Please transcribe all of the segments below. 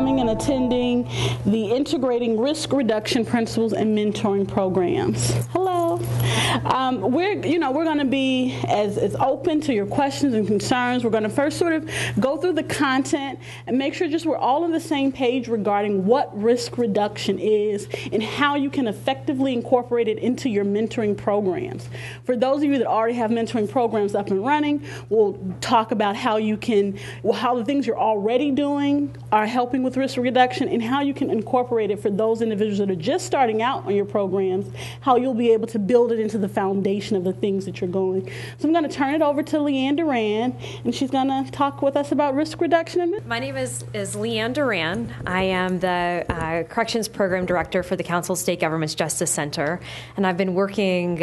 coming and attending the Integrating Risk Reduction Principles and Mentoring Programs. Hello. We're going to be as open to your questions and concerns. We're going to first sort of go through the content and make sure just we're all on the same page regarding what risk reduction is and how you can effectively incorporate it into your mentoring programs. For those of you that already have mentoring programs up and running, we'll talk about how the things you're already doing are helping with risk reduction and how you can incorporate it for those individuals that are just starting out on your programs, how you'll be able to build it into the foundation of the things that you're going. So I'm going to turn it over to Duran, and she's going to talk with us about risk reduction. My name is Duran. I am the Corrections Program Director for the Council of State Governments Justice Center, and I've been working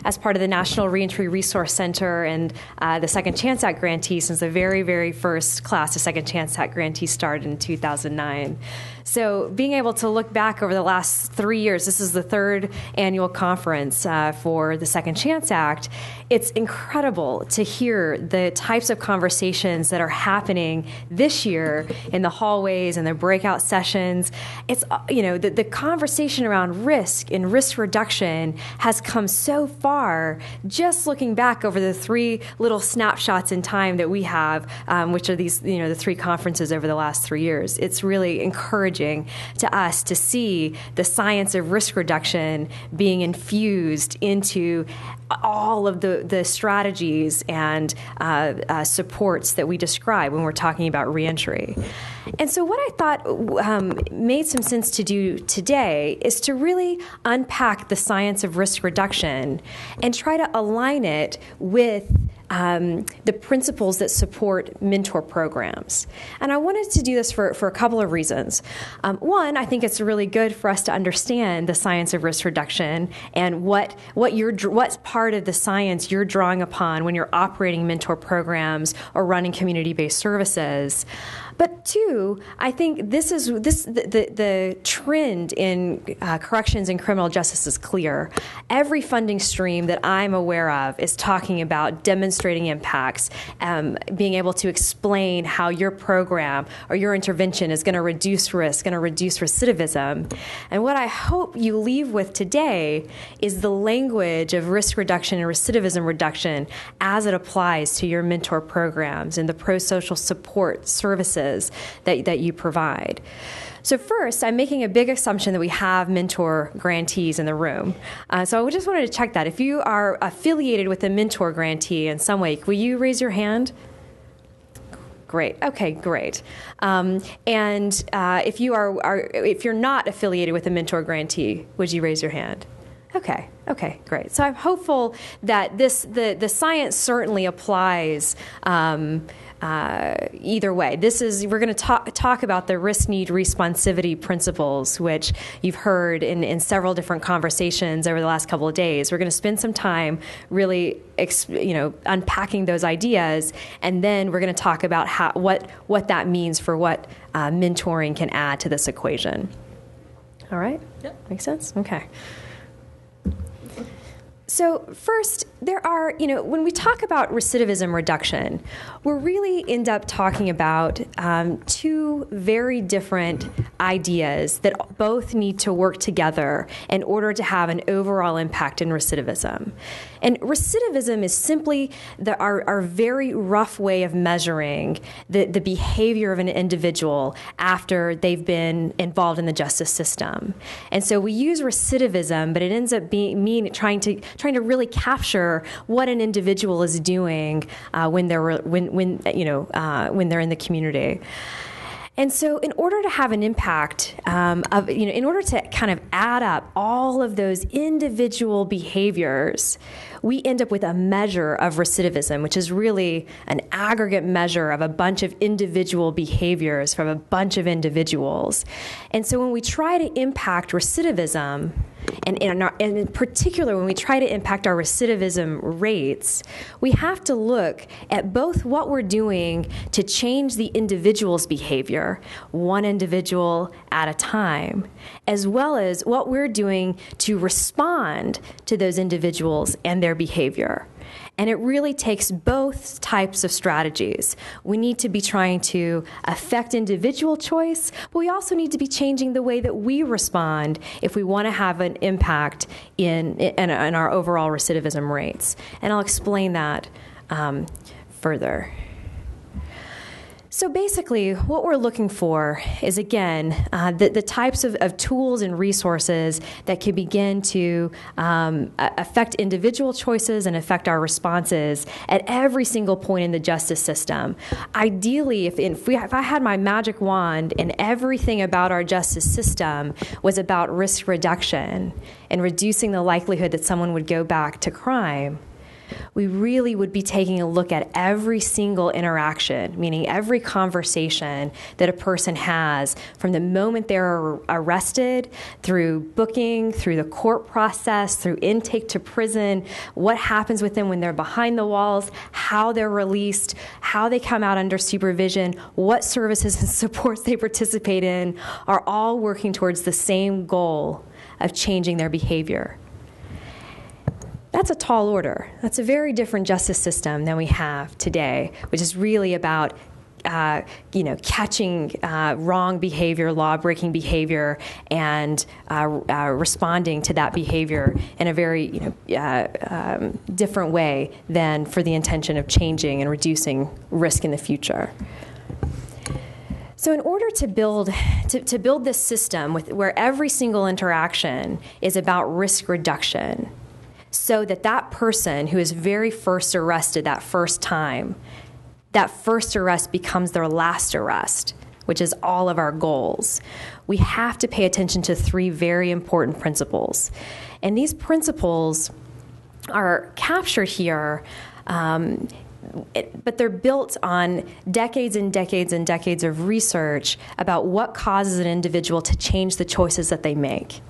as part of the National Reentry Resource Center and the Second Chance Act grantee since the very, very first class of Second Chance Act grantees started in 2009. So being able to look back over the last 3 years, this is the third annual conference for the Second Chance Act, it's incredible to hear the types of conversations that are happening this year in the hallways and the breakout sessions. It's, the conversation around risk and risk reduction has come so far just looking back over the three little snapshots in time that we have, which are these, the three conferences over the last 3 years. It's really encouraging to us to see the science of risk reduction being infused into all of the strategies and supports that we describe when we're talking about reentry. And so what I thought made some sense to do today is to really unpack the science of risk reduction and try to align it with the principles that support mentor programs. And I wanted to do this for a couple of reasons. One, I think it's really good for us to understand the science of risk reduction and what part of the science you're drawing upon when you're operating mentor programs or running community-based services. But two, I think the trend in corrections and criminal justice is clear. Every funding stream that I'm aware of is talking about demonstrating impacts, being able to explain how your program or your intervention is going to reduce risk, going to reduce recidivism. And what I hope you leave with today is the language of risk reduction and recidivism reduction as it applies to your mentor programs and the prosocial support services that you provide. So first, I'm making a big assumption that we have mentor grantees in the room. So I just wanted to check that. If you are affiliated with a mentor grantee in some way, will you raise your hand? Great. Okay, great. And if you're not affiliated with a mentor grantee, would you raise your hand? Okay, great. So I'm hopeful that the science certainly applies either way. We're going to talk about the risk-need-responsivity principles, which you've heard in several different conversations over the last couple of days. We're going to spend some time really unpacking those ideas, and then we're going to talk about what that means for what mentoring can add to this equation. All right? Yep. Makes sense? Okay. So first, there are, when we talk about recidivism reduction, we really end up talking about two very different ideas that both need to work together in order to have an overall impact in recidivism. And recidivism is simply our very rough way of measuring the behavior of an individual after they've been involved in the justice system. And so we use recidivism, but it ends up being trying to really capture what an individual is doing when they're in the community. And so in order to have an impact in order to kind of add up all of those individual behaviors, we end up with a measure of recidivism, which is really an aggregate measure of a bunch of individual behaviors from a bunch of individuals. And so when we try to impact recidivism, and in particular, when we try to impact our recidivism rates, we have to look at both what we're doing to change the individual's behavior, one individual at a time, as well as what we're doing to respond to those individuals and their behavior. And it really takes both types of strategies. We need to be trying to affect individual choice, but we also need to be changing the way that we respond if we want to have an impact in our overall recidivism rates. And I'll explain that further. So basically, what we're looking for is, again, the types of tools and resources that can begin to affect individual choices and affect our responses at every single point in the justice system. Ideally, if I had my magic wand and everything about our justice system was about risk reduction and reducing the likelihood that someone would go back to crime, we really would be taking a look at every single interaction, meaning every conversation that a person has from the moment they're arrested, through booking, through the court process, through intake to prison, what happens with them when they're behind the walls, how they're released, how they come out under supervision, what services and supports they participate in, are all working towards the same goal of changing their behavior. That's a tall order. That's a very different justice system than we have today, which is really about catching wrong behavior, law-breaking behavior, and responding to that behavior in a very different way than for the intention of changing and reducing risk in the future. So in order to build this system where every single interaction is about risk reduction, so that person who is very first arrested that first time, that first arrest becomes their last arrest, which is all of our goals, we have to pay attention to three very important principles. And these principles are captured here, but they're built on decades and decades and decades of research about what causes an individual to change the choices that they make.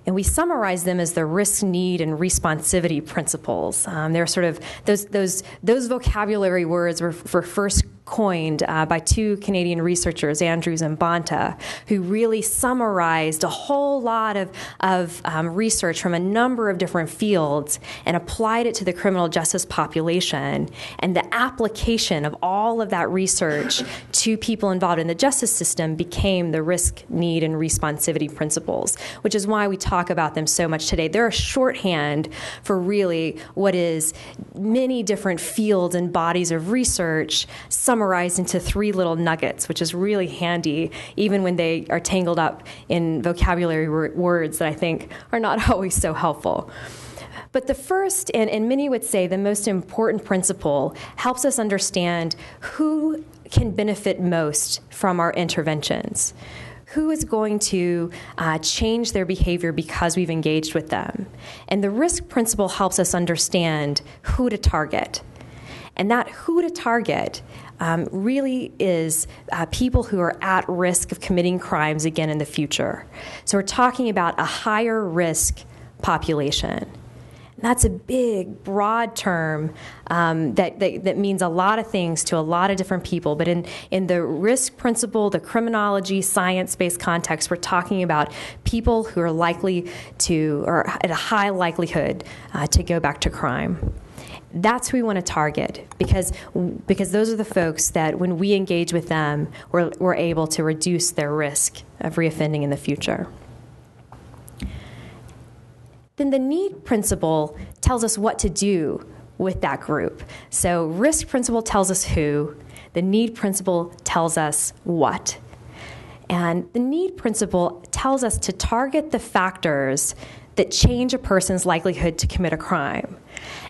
And we summarize them as the risk-need-responsivity principles. They're sort of those vocabulary words were first coined by two Canadian researchers, Andrews and Bonta, who really summarized a whole lot of research from a number of different fields and applied it to the criminal justice population. And the application of all of that research to people involved in the justice system became the risk-need-responsivity principles, which is why we talk about them so much today. They're a shorthand for really what is many different fields and bodies of research summarized into three little nuggets, which is really handy, even when they are tangled up in vocabulary words that I think are not always so helpful. But the first, and many would say the most important principle, helps us understand who can benefit most from our interventions. Who is going to change their behavior because we've engaged with them? And the risk principle helps us understand who to target. And that who to target really is people who are at risk of committing crimes again in the future. So we're talking about a higher risk population. And that's a big, broad term that means a lot of things to a lot of different people. But in the risk principle, the criminology, science-based context, we're talking about people who are likely to, or at a high likelihood to go back to crime. That's who we want to target because those are the folks that when we engage with them, we're able to reduce their risk of reoffending in the future. Then the need principle tells us what to do with that group. So risk principle tells us who, the need principle tells us what. And the need principle tells us to target the factors that change a person's likelihood to commit a crime.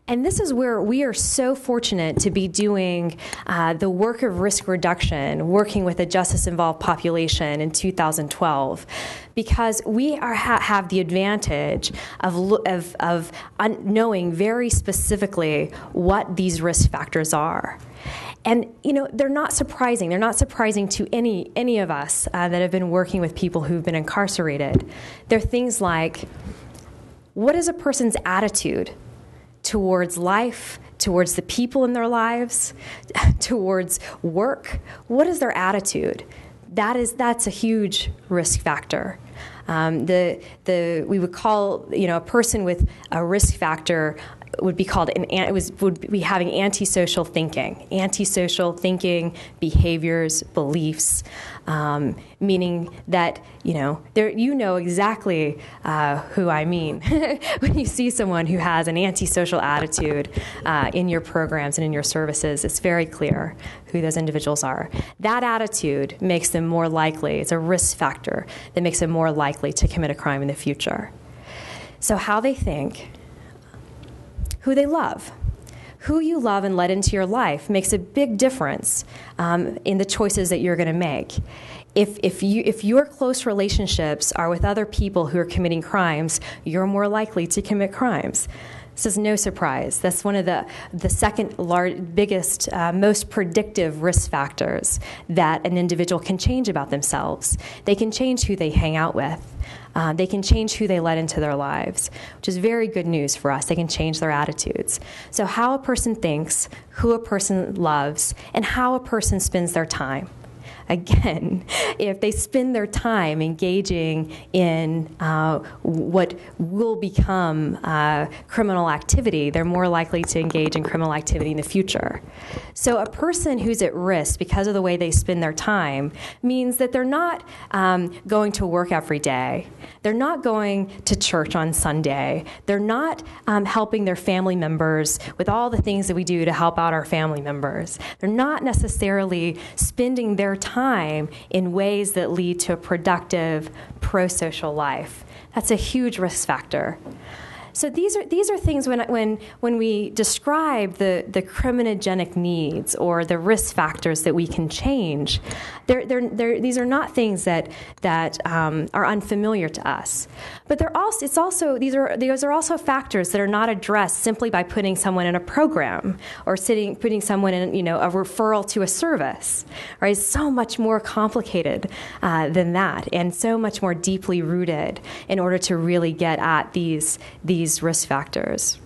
And this is where we are so fortunate to be doing the work of risk reduction, working with a justice-involved population in 2012, because we have the advantage of knowing very specifically what these risk factors are. And, they're not surprising. They're not surprising to any of us that have been working with people who've been incarcerated. They're things like, what is a person's attitude towards life, towards the people in their lives, towards work? What is their attitude? That's a huge risk factor. We would call a person with a risk factor would be called would be having antisocial thinking, behaviors, beliefs, meaning that you know exactly who I mean when you see someone who has an antisocial attitude in your programs and in your services. It's very clear who those individuals are. That attitude makes them more likely. It's a risk factor that makes them more likely to commit a crime in the future. So how they think, who they love. Who you love and let into your life makes a big difference in the choices that you're going to make. If your close relationships are with other people who are committing crimes, you're more likely to commit crimes. This is no surprise. That's one of the second biggest, most predictive risk factors that an individual can change about themselves. They can change who they hang out with. They can change who they let into their lives, which is very good news for us. They can change their attitudes. So how a person thinks, who a person loves, and how a person spends their time. Again, if they spend their time engaging in what will become criminal activity, they're more likely to engage in criminal activity in the future. So a person who's at risk because of the way they spend their time means that they're not going to work every day. They're not going to church on Sunday. They're not helping their family members with all the things that we do to help out our family members. They're not necessarily spending their time in ways that lead to a productive, pro-social life. That's a huge risk factor. So these are things when we describe the criminogenic needs or the risk factors that we can change, these are not things that are unfamiliar to us. But these are also factors that are not addressed simply by putting someone in a program or putting someone in a referral to a service. Right? It's so much more complicated than that, and so much more deeply rooted in order to really get at these risk factors.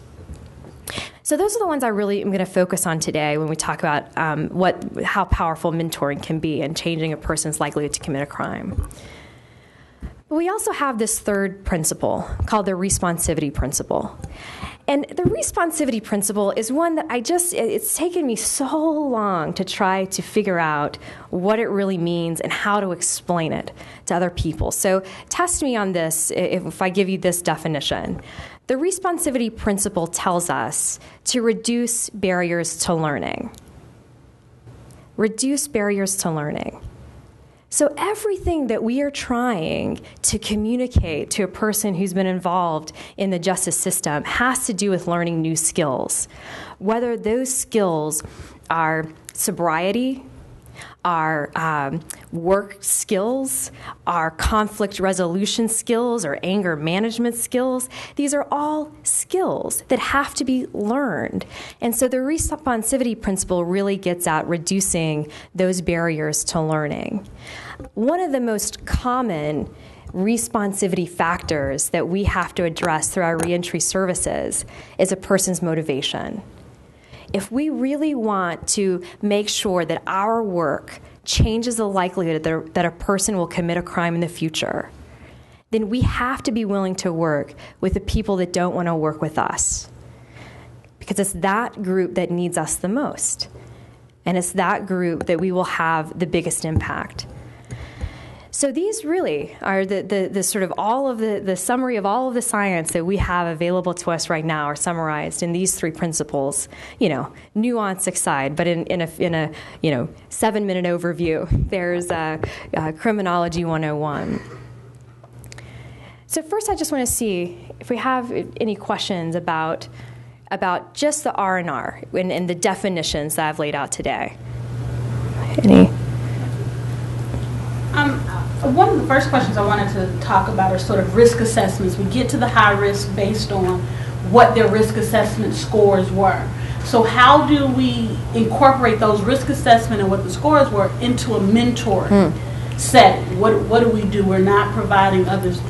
So those are the ones I really am going to focus on today when we talk about how powerful mentoring can be in changing a person's likelihood to commit a crime. But we also have this third principle called the Responsivity Principle. And the Responsivity Principle is one that it's taken me so long to try to figure out what it really means and how to explain it to other people. So test me on this if I give you this definition. The Responsivity Principle tells us to reduce barriers to learning. Reduce barriers to learning. So everything that we are trying to communicate to a person who's been involved in the justice system has to do with learning new skills, whether those skills are sobriety, are work skills, are conflict resolution skills, or anger management skills. These are all skills that have to be learned. And so the Responsivity Principle really gets at reducing those barriers to learning. One of the most common responsivity factors that we have to address through our reentry services is a person's motivation. If we really want to make sure that our work changes the likelihood that a person will commit a crime in the future, then we have to be willing to work with the people that don't want to work with us. Because it's that group that needs us the most. And it's that group that we will have the biggest impact. So these really are the sort of all of the summary of all of the science that we have available to us right now are summarized in these three principles. Nuance aside, but in a 7-minute overview, there's Criminology 101. So first, I just want to see if we have any questions about just the R&R and the definitions that I've laid out today. Any? One of the first questions I wanted to talk about are sort of risk assessments. We get to the high risk based on what their risk assessment scores were. So how do we incorporate those risk assessment and what the scores were into a mentoring setting? What do we do? We're not providing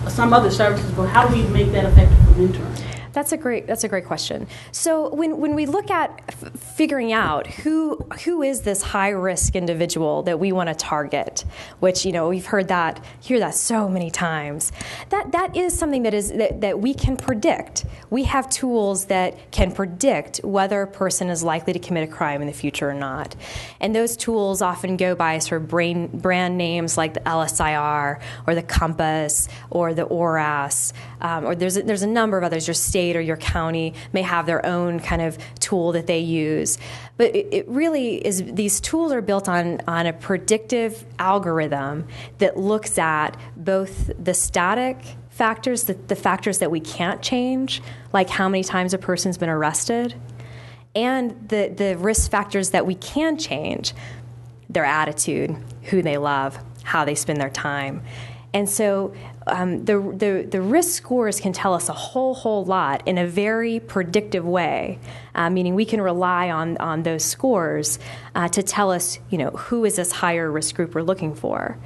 some other services, but how do we make that effective for mentoring? That's a great question. So when we look at figuring out who is this high risk individual that we want to target, which we've hear that so many times, that is something that we can predict. We have tools that can predict whether a person is likely to commit a crime in the future or not, and those tools often go by sort of brand names like the LSIR or the Compass or the ORAS, or there's a number of others. Your state or your county may have their own kind of tool that they use. But it really is, these tools are built on a predictive algorithm that looks at both the static factors, the factors that we can't change, like how many times a person's been arrested, and the risk factors that we can change, their attitude, who they love, how they spend their time. And so the risk scores can tell us a whole lot in a very predictive way, meaning we can rely on those scores to tell us, who is this higher risk group we're looking for.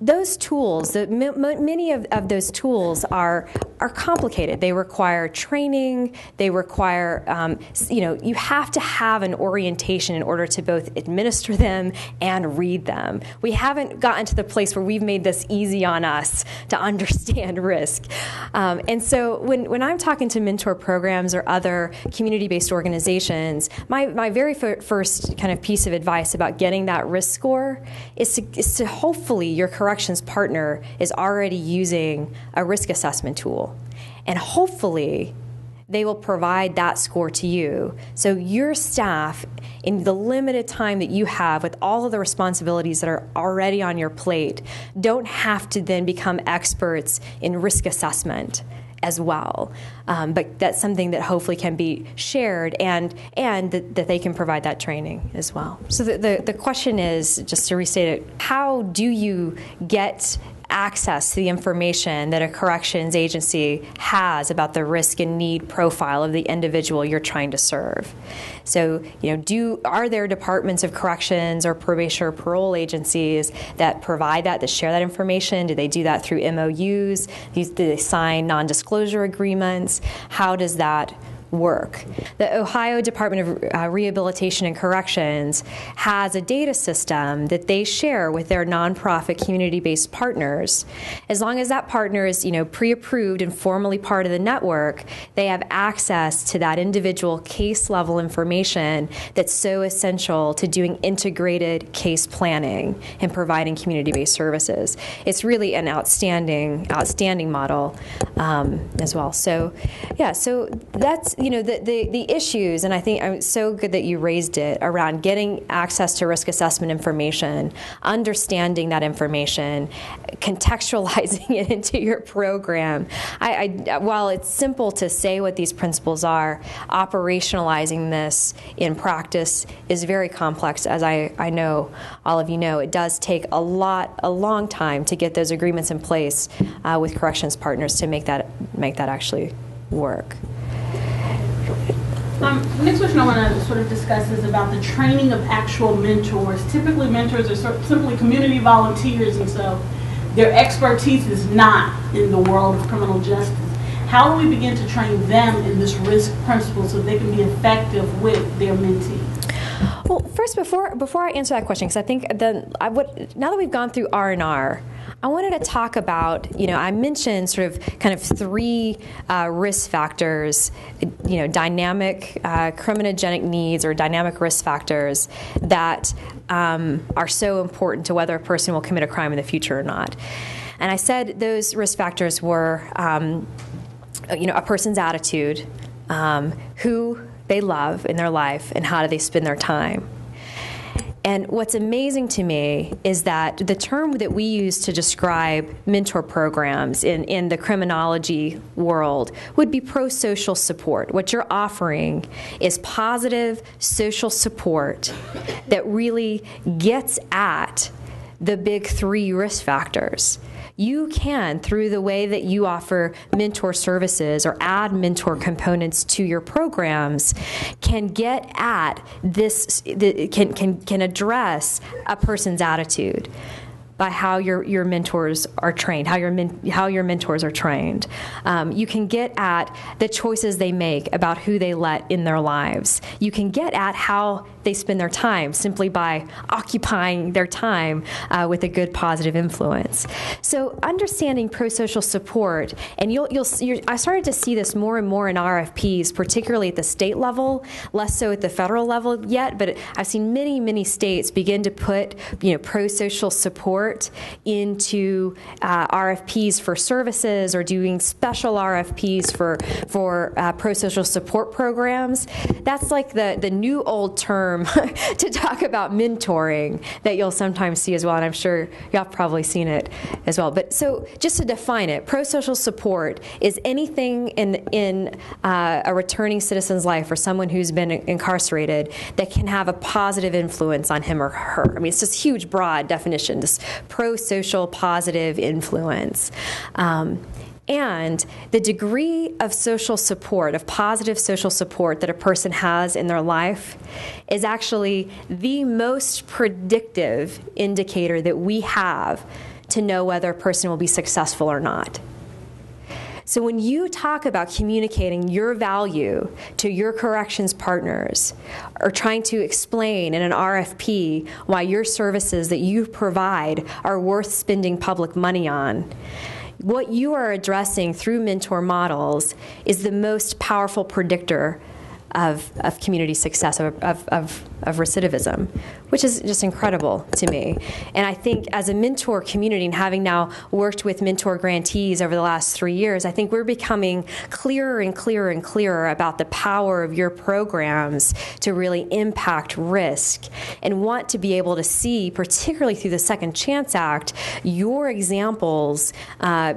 Those tools, many of those tools are complicated. They require training. They require, you have to have an orientation in order to both administer them and read them. We haven't gotten to the place where we've made this easy on us to understand risk. And so when I'm talking to mentor programs or other community-based organizations, my very first kind of piece of advice about getting that risk score is to hopefully your corrections partner is already using a risk assessment tool. And hopefully they will provide that score to you. So your staff, in the limited time that you have with all of the responsibilities that are already on your plate, don't have to then become experts in risk assessment as well. But that's something that hopefully can be shared and that they can provide that training as well. So the question is, just to restate it, how do you get access to the information that a corrections agency has about the risk and need profile of the individual you're trying to serve? So, are there departments of corrections or probation or parole agencies that provide that share that information? Do they do that through MOUs? Do they sign non-disclosure agreements? How does that work? The Ohio Department of Rehabilitation and Corrections has a data system that they share with their nonprofit community-based partners. As long as that partner is, pre-approved and formally part of the network, they have access to that individual case-level information that's so essential to doing integrated case planning and providing community-based services. It's really an outstanding model as well. So, so that's the issues, and I think it's so good that you raised it, around getting access to risk assessment information, understanding that information, contextualizing it into your program. While it's simple to say what these principles are, operationalizing this in practice is very complex, as I know all of you know. It does take a long time to get those agreements in place with corrections partners to make that actually work. The next question I want to sort of discuss is about the training of actual mentors. Typically, mentors are simply community volunteers, and so their expertise is not in the world of criminal justice. How do we begin to train them in this risk principle so they can be effective with their mentee? Well, first, before I answer that question, because I think now that we've gone through R&R, I wanted to talk about, I mentioned sort of kind of three risk factors, dynamic criminogenic needs or dynamic risk factors that are so important to whether a person will commit a crime in the future or not. And I said those risk factors were, a person's attitude, who they love in their life, and how do they spend their time. And what's amazing to me is that the term that we use to describe mentor programs in the criminology world would be prosocial support. What you're offering is positive social support that really gets at the big three risk factors. You can, through the way that you offer mentor services or add mentor components to your programs, can get at this, can address a person's attitude. by how your mentors are trained, how your mentors are trained. You can get at the choices they make about who they let in their lives. You can get at how they spend their time simply by occupying their time with a good positive influence. So understanding prosocial support, and I started to see this more and more in RFPs, particularly at the state level, less so at the federal level yet, but I've seen many states begin to put prosocial support into RFPs for services, or doing special RFPs for prosocial support programs. That's like the new old term to talk about mentoring that you'll sometimes see as well, and I'm sure y'all have probably seen it as well. But so just to define it, prosocial support is anything in a returning citizen's life, or someone who's been incarcerated, that can have a positive influence on him or her. I mean, it's this huge, broad definition, this prosocial positive influence. And the degree of social support, of positive social support that a person has in their life, is actually the most predictive indicator that we have to know whether a person will be successful or not. So when you talk about communicating your value to your corrections partners, or trying to explain in an RFP why your services that you provide are worth spending public money on, what you are addressing through mentor models is the most powerful predictor of community success, of recidivism, which is just incredible to me. And I think as a mentor community, and having now worked with mentor grantees over the last 3 years, I think we're becoming clearer and clearer and clearer about the power of your programs to really impact risk, and want to be able to see, particularly through the Second Chance Act, your examples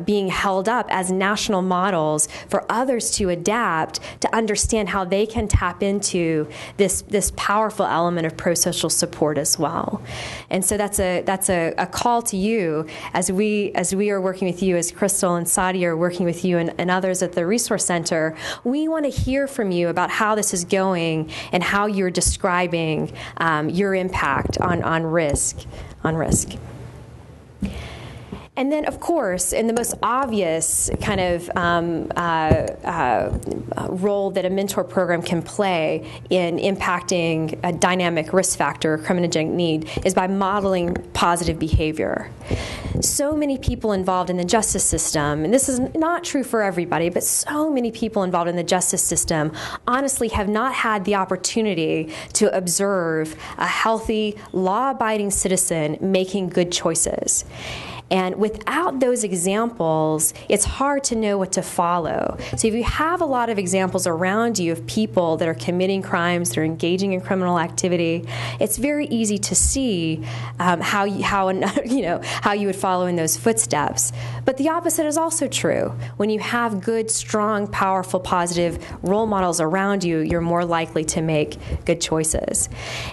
being held up as national models for others to adapt, to understand how they can tap into this powerful element of prosocial support as well. And so that's a call to you as we are working with you, as Crystal and Saudia are working with you, and others at the Resource Center. We want to hear from you about how this is going and how you're describing your impact on risk. And then, of course, in the most obvious kind of role that a mentor program can play in impacting a dynamic risk factor, or criminogenic need, is by modeling positive behavior. So many people involved in the justice system, and this is not true for everybody, but so many people involved in the justice system honestly have not had the opportunity to observe a healthy, law-abiding citizen making good choices. And without those examples, it's hard to know what to follow. So if you have a lot of examples around you of people that are committing crimes, that are engaging in criminal activity, it's very easy to see how you would follow in those footsteps. But the opposite is also true. When you have good, strong, powerful, positive role models around you, you're more likely to make good choices.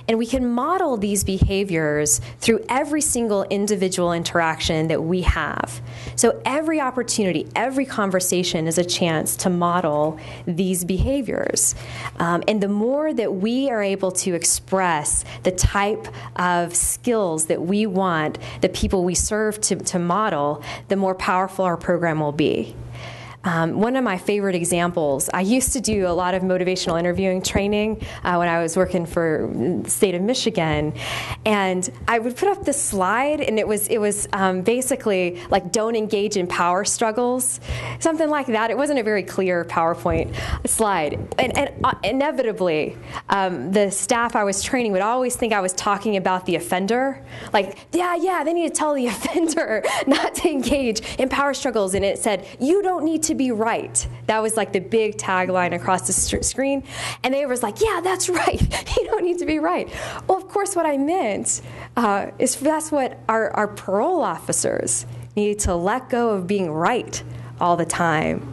And we can model these behaviors through every single individual interaction that we have. So every opportunity, every conversation is a chance to model these behaviors. And the more that we are able to express the type of skills that we want the people we serve to model, the more powerful our program will be. One of my favorite examples, I used to do a lot of motivational interviewing training when I was working for the state of Michigan, and I would put up this slide, and it was basically like, don't engage in power struggles, something like that. It wasn't a very clear PowerPoint slide, and inevitably the staff I was training would always think I was talking about the offender, like, yeah, they need to tell the offender not to engage in power struggles, and it said, you don't need to be right. That was like the big tagline across the screen. And they was like, yeah, that's right. You don't need to be right. Well, of course, what I meant is that's what our parole officers need to let go of being right all the time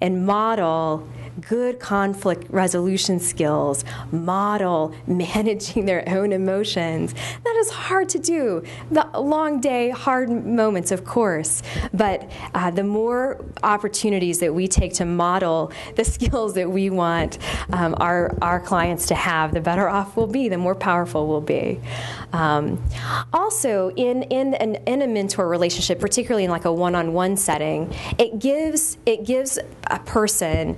and model good conflict resolution skills, model managing their own emotions. That is hard to do. The long day, hard moments, of course, but the more opportunities that we take to model the skills that we want our clients to have, the better off we'll be, the more powerful we'll be. Also, in a mentor relationship, particularly in like a one-on-one setting, it gives a person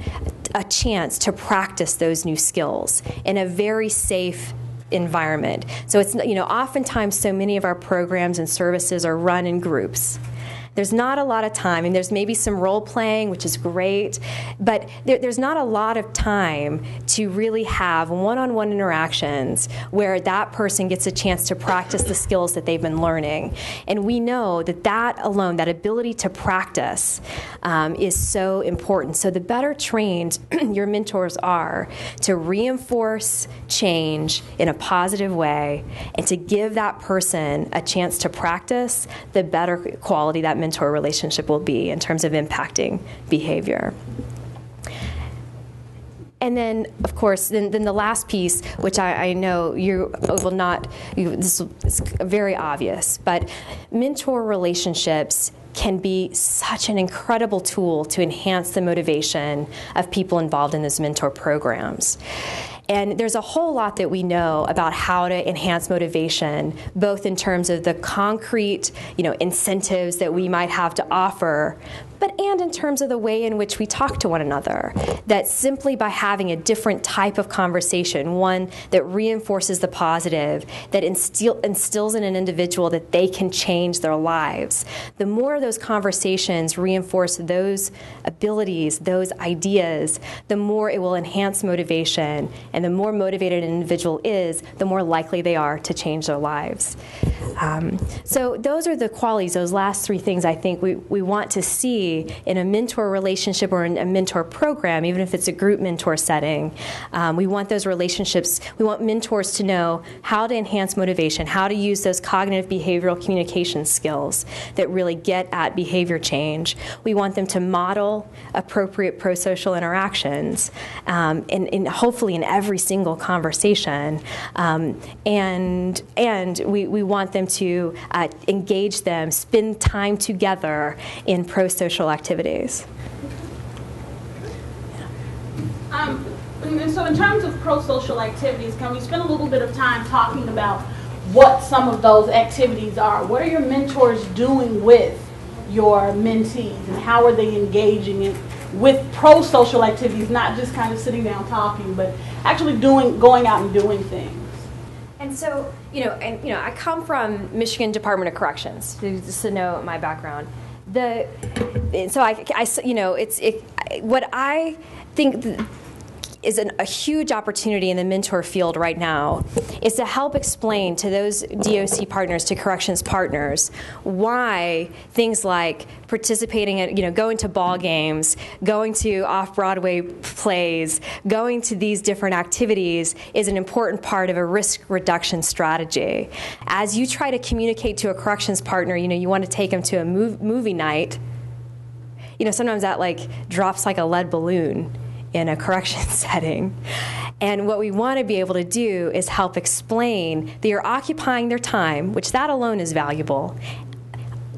a chance to practice those new skills in a very safe environment. So it's, oftentimes so many of our programs and services are run in groups. There's not a lot of time. I mean, there's maybe some role playing, which is great, but there's not a lot of time to really have one-on-one interactions where that person gets a chance to practice the skills that they've been learning. And we know that alone, that ability to practice, is so important. So the better trained your mentors are to reinforce change in a positive way and to give that person a chance to practice, the better quality that mentor relationship will be in terms of impacting behavior. And then, of course, then the last piece, which I know you will not, this is very obvious, but mentor relationships can be such an incredible tool to enhance the motivation of people involved in those mentor programs. And there's a whole lot that we know about how to enhance motivation, both in terms of the concrete, incentives that we might have to offer, and in terms of the way in which we talk to one another. That simply by having a different type of conversation, one that reinforces the positive, that instills in an individual that they can change their lives, the more those conversations reinforce those abilities, those ideas, the more it will enhance motivation. And the more motivated an individual is, the more likely they are to change their lives. So those are the qualities, those last three things I think we want to see in a mentor relationship or in a mentor program, even if it's a group mentor setting. We want those relationships, we want mentors to know how to enhance motivation, how to use those cognitive behavioral communication skills that really get at behavior change. We want them to model appropriate prosocial interactions, and hopefully in every single conversation. And we want them to engage them, spend time together in prosocial activities. And so in terms of prosocial activities, can we spend a little bit of time talking about what some of those activities are? What are your mentors doing with your mentees, and how are they engaging with prosocial activities, not just kind of sitting down talking, but actually going out and doing things? And so, I come from Michigan Department of Corrections, just to know my background. What I think is a huge opportunity in the mentor field right now is to help explain to those DOC partners, to corrections partners, why things like participating at, going to ball games, going to off-Broadway plays, going to these different activities is an important part of a risk reduction strategy. As you try to communicate to a corrections partner, you want to take them to a movie night, sometimes that drops like a lead balloon in a correction setting. And what we want to be able to do is help explain that you're occupying their time, which that alone is valuable,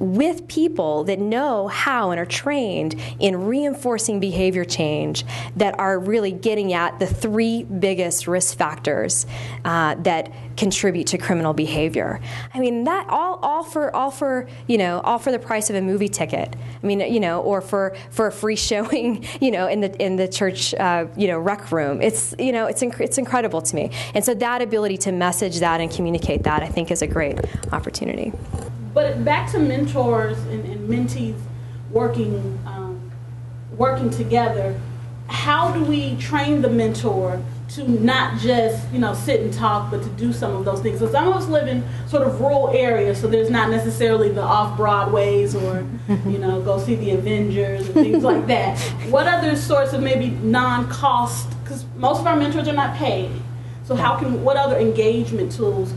with people that know how and are trained in reinforcing behavior change, that are really getting at the three biggest risk factors that contribute to criminal behavior. I mean, that all for the price of a movie ticket. I mean, or for a free showing, in the church, rec room. It's incredible to me. And so that ability to message that and communicate that, I think, is a great opportunity. But back to mentors and mentees working together, how do we train the mentor to not just sit and talk, but to do some of those things? So some of us live in sort of rural areas, so there's not necessarily the off-Broadways or go see the Avengers and things like that. What other sorts of maybe non-cost, because most of our mentors are not paid, so what other engagement tools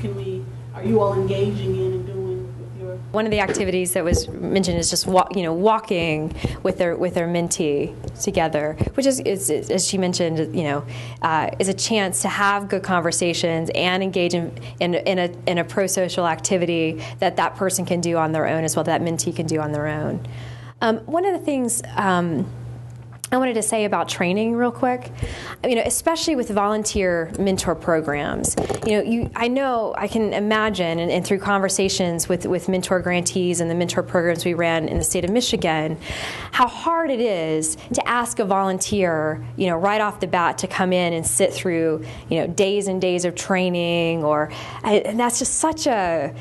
are you all engaging in and doing with your One of the activities that was mentioned is just walking with their mentee together, which is as she mentioned, is a chance to have good conversations and engage in a prosocial activity that person can do on their own as well, that mentee can do on their own. One of the things I wanted to say about training real quick, especially with volunteer mentor programs, I can imagine, and through conversations with mentor grantees and the mentor programs we ran in the state of Michigan, how hard it is to ask a volunteer, right off the bat to come in and sit through, days and days of training, and that's just such a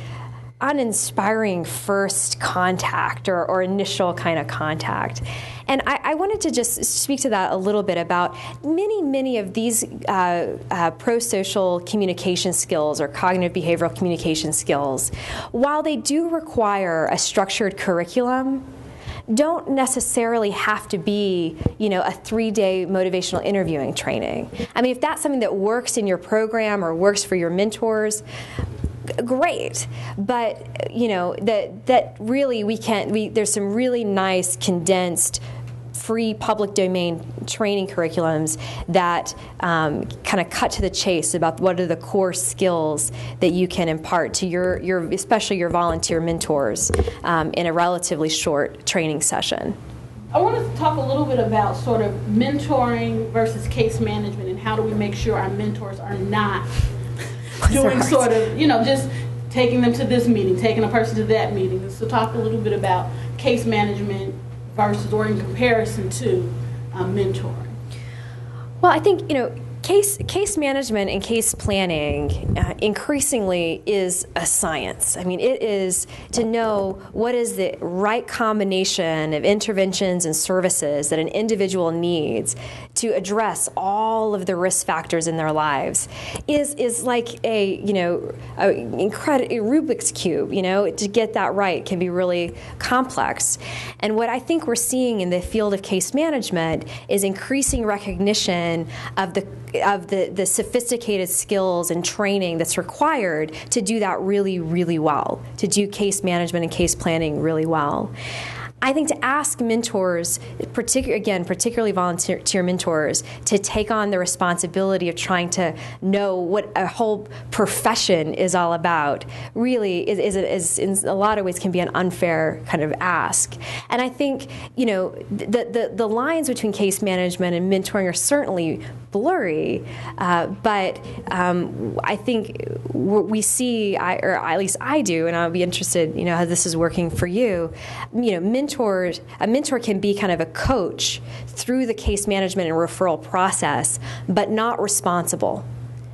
uninspiring first contact or initial kind of contact. And I wanted to just speak to that a little bit about many of these prosocial communication skills or cognitive behavioral communication skills, while they do require a structured curriculum, don't necessarily have to be, a 3-day motivational interviewing training. I mean, if that's something that works in your program or works for your mentors, great, but that really there's some really nice condensed free public domain training curriculums that kind of cut to the chase about what are the core skills that you can impart to your especially your volunteer mentors in a relatively short training session. I want to talk a little bit about sort of mentoring versus case management, and how do we make sure our mentors are not doing sort of, just taking them to this meeting, taking a person to that meeting. So talk a little bit about case management versus, or in comparison to mentoring. Well, I think, case management and case planning increasingly is a science. I mean, it is to know what is the right combination of interventions and services that an individual needs to address all of the risk factors in their lives is like a incredible Rubik's Cube. To get that right can be really complex. And what I think we're seeing in the field of case management is increasing recognition of the sophisticated skills and training that's required to do that really, really well, to do case management and case planning really well. I think to ask mentors, particularly volunteer mentors, to take on the responsibility of trying to know what a whole profession is all about really is in a lot of ways can be an unfair kind of ask. And I think, the lines between case management and mentoring are certainly blurry, but I think we see, or at least I do, and I'll be interested, how this is working for you. A mentor can be kind of a coach through the case management and referral process, but not responsible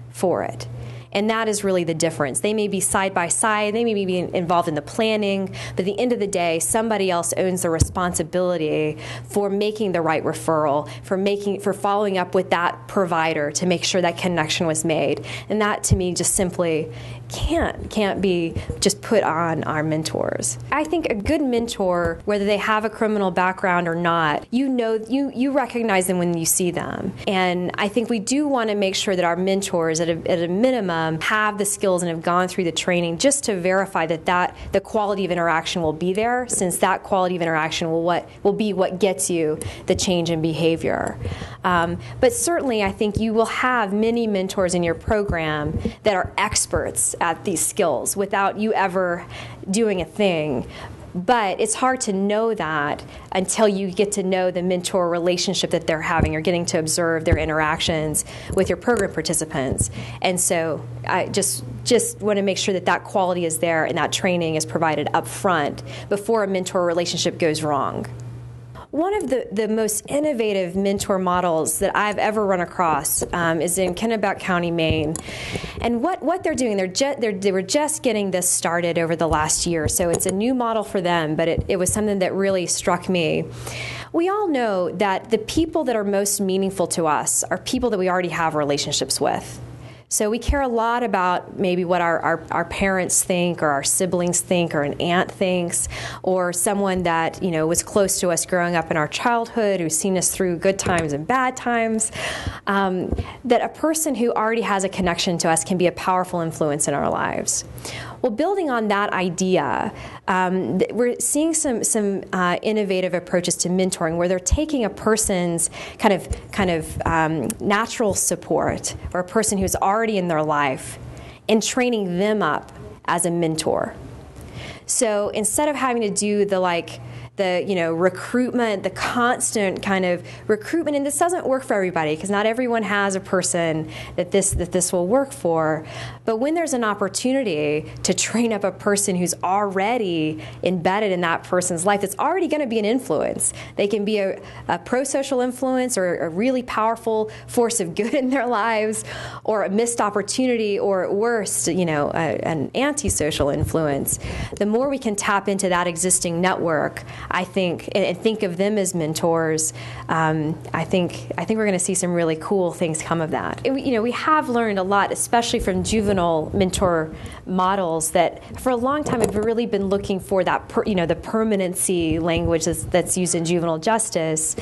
for it. And that is really the difference. They may be side by side, they may be involved in the planning, but at the end of the day, somebody else owns the responsibility for making the right referral, for following up with that provider to make sure that connection was made. And that, to me, just simply can't be just put on our mentors. I think a good mentor, whether they have a criminal background or not, you recognize them when you see them. And I think we do want to make sure that our mentors, at a minimum, have the skills and have gone through the training just to verify that the quality of interaction will be there, since that quality of interaction will be what gets you the change in behavior. But certainly, I think you will have many mentors in your program that are experts at these skills without you ever doing a thing. But it's hard to know that until you get to know the mentor relationship that they're having, or getting to observe their interactions with your program participants. And so I just want to make sure that quality is there and that training is provided up front before a mentor relationship goes wrong. One of the most innovative mentor models that I've ever run across is in Kennebec County, Maine. And what they're doing, they were just getting this started over the last year, so it's a new model for them, but it was something that really struck me. We all know that the people that are most meaningful to us are people that we already have relationships with. So we care a lot about maybe what our parents think, or our siblings think, or an aunt thinks, or someone that was close to us growing up in our childhood, who's seen us through good times and bad times. That a person who already has a connection to us can be a powerful influence in our lives. Well, building on that idea, we're seeing some innovative approaches to mentoring where they're taking a person's kind of natural support or a person who's already in their life and training them up as a mentor. So instead of having to do the recruitment, the constant kind of recruitment, and this doesn't work for everybody because not everyone has a person that this will work for. But when there's an opportunity to train up a person who's already embedded in that person's life, that's already going to be an influence. They can be a pro-social influence or a really powerful force of good in their lives, or a missed opportunity, or at worst, an antisocial influence. The more we can tap into that existing network, I think, and think of them as mentors, I think we're going to see some really cool things come of that. And we have learned a lot, especially from juvenile mentor models, that for a long time have really been looking for that, the permanency language that's used in juvenile justice